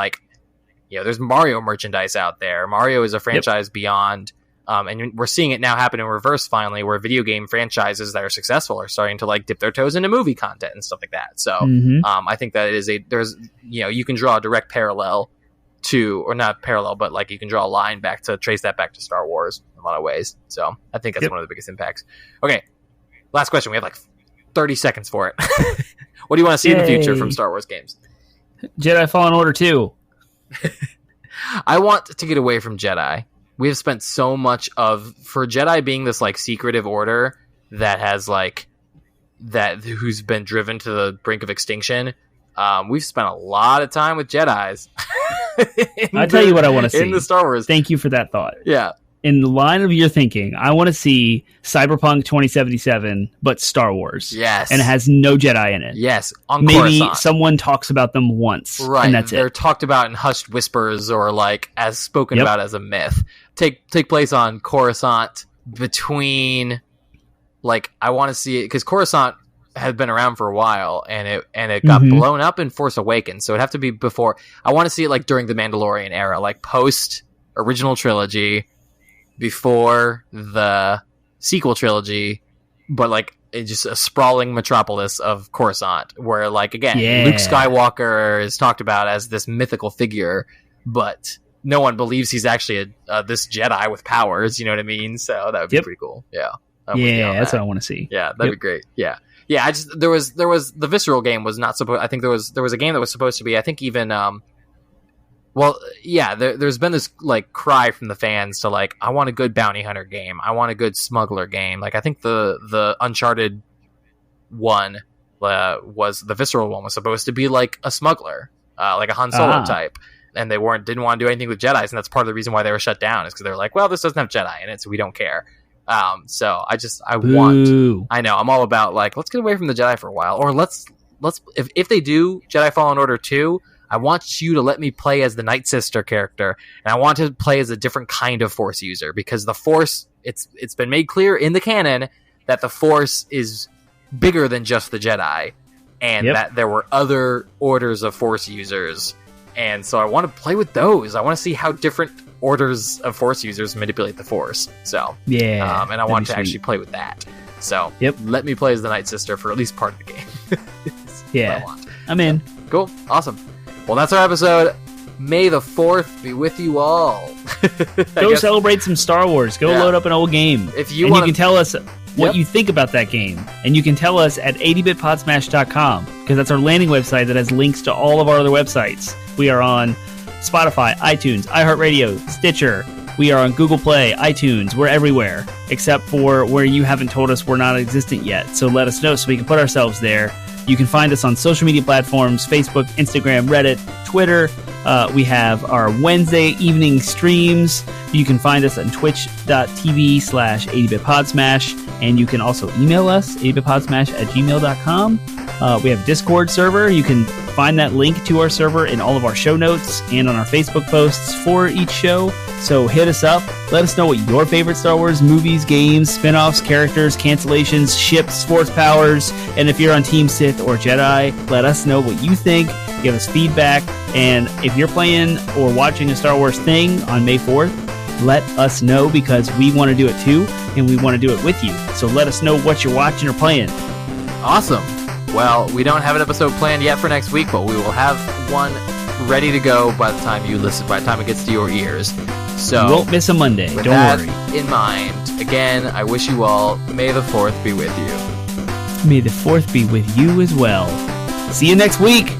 there's Mario merchandise out there. Mario is a franchise beyond. And we're seeing it now happen in reverse finally, where video game franchises that are successful are starting to dip their toes into movie content and stuff like that. So I think that you can draw a direct parallel to, or not parallel, but you can draw a line trace that back to Star Wars in a lot of ways. So I think that's one of the biggest impacts. Okay. Last question. We have 30 seconds for it. What do you want to see in the future from Star Wars games? Jedi Fallen Order 2. I want to get away from Jedi. We have spent so much for Jedi being this secretive order that has who's been driven to the brink of extinction. We've spent a lot of time with Jedis. I'll tell you what I want to see in the Star Wars. Thank you for that thought. Yeah. In the line of your thinking, I want to see Cyberpunk 2077, but Star Wars. Yes. And it has no Jedi in it. Yes. On Maybe Coruscant. someone talks about them once. Right. And that's They're it. talked about in hushed whispers or as spoken about as a myth. Take place on Coruscant between I want to see it because Coruscant had been around for a while and it got blown up in Force Awakens. So it'd have to be before. I want to see it during the Mandalorian era, post original trilogy, before the sequel trilogy, but it's just a sprawling metropolis of Coruscant where again Luke Skywalker is talked about as this mythical figure, but no one believes he's actually this Jedi with powers, you know what I mean? So that would be pretty cool. Yeah. That's what I want to see. Yeah, that'd be great. Yeah. Yeah, there was the Visceral game was not supposed, I think there was a game that was supposed to be, I think even there's been this cry from the fans to I want a good bounty hunter game. I want a good smuggler game. I think the Uncharted one was the Visceral one was supposed to be a smuggler, a Han Solo type. And they didn't want to do anything with Jedis, and that's part of the reason why they were shut down, is because they're well, this doesn't have Jedi in it, so we don't care. So I know I'm all about let's get away from the Jedi for a while, or let's if they do Jedi Fallen Order 2, I want you to let me play as the Night Sister character, and I want to play as a different kind of Force user, because the Force, it's been made clear in the canon that the Force is bigger than just the Jedi, and that there were other orders of Force users. And so I want to play with those. I want to see how different orders of Force users manipulate the Force. So and I want to actually play with that. So let me play as the Night Sister for at least part of the game. Yeah, I'm in. Cool. Awesome. Well, that's our episode. May the 4th be with you all. Go celebrate some Star Wars. Go load up an old game. You can tell us what you think about that game. And you can tell us at 80bitpodsmash.com, because that's our landing website that has links to all of our other websites. We are on Spotify, iTunes, iHeartRadio, Stitcher. We are on Google Play, iTunes. We're everywhere, except for where you haven't told us we're not existent yet. So let us know so we can put ourselves there. You can find us on social media platforms, Facebook, Instagram, Reddit, Twitter. We have our Wednesday evening streams. You can find us on twitch.tv/80bitpodsmash. And you can also email us, 80bitpodsmash@gmail.com. We have a Discord server. You can find that link to our server in all of our show notes and on our Facebook posts for each show. So hit us up. Let us know what your favorite Star Wars movies, games, spin-offs, characters, cancellations, ships, force powers, and if you're on Team Sith or Jedi, let us know what you think. Give us feedback. And if you're playing or watching a Star Wars thing on May 4th, let us know, because we want to do it too, and we want to do it with you. So let us know what you're watching or playing. Awesome. Well, we don't have an episode planned yet for next week, but we will have one ready to go by the time you listen, by the time it gets to your ears. So you won't miss a Monday. With Don't that worry. in mind, again, I wish you all May the 4th be with you. May the 4th be with you as well. See you next week.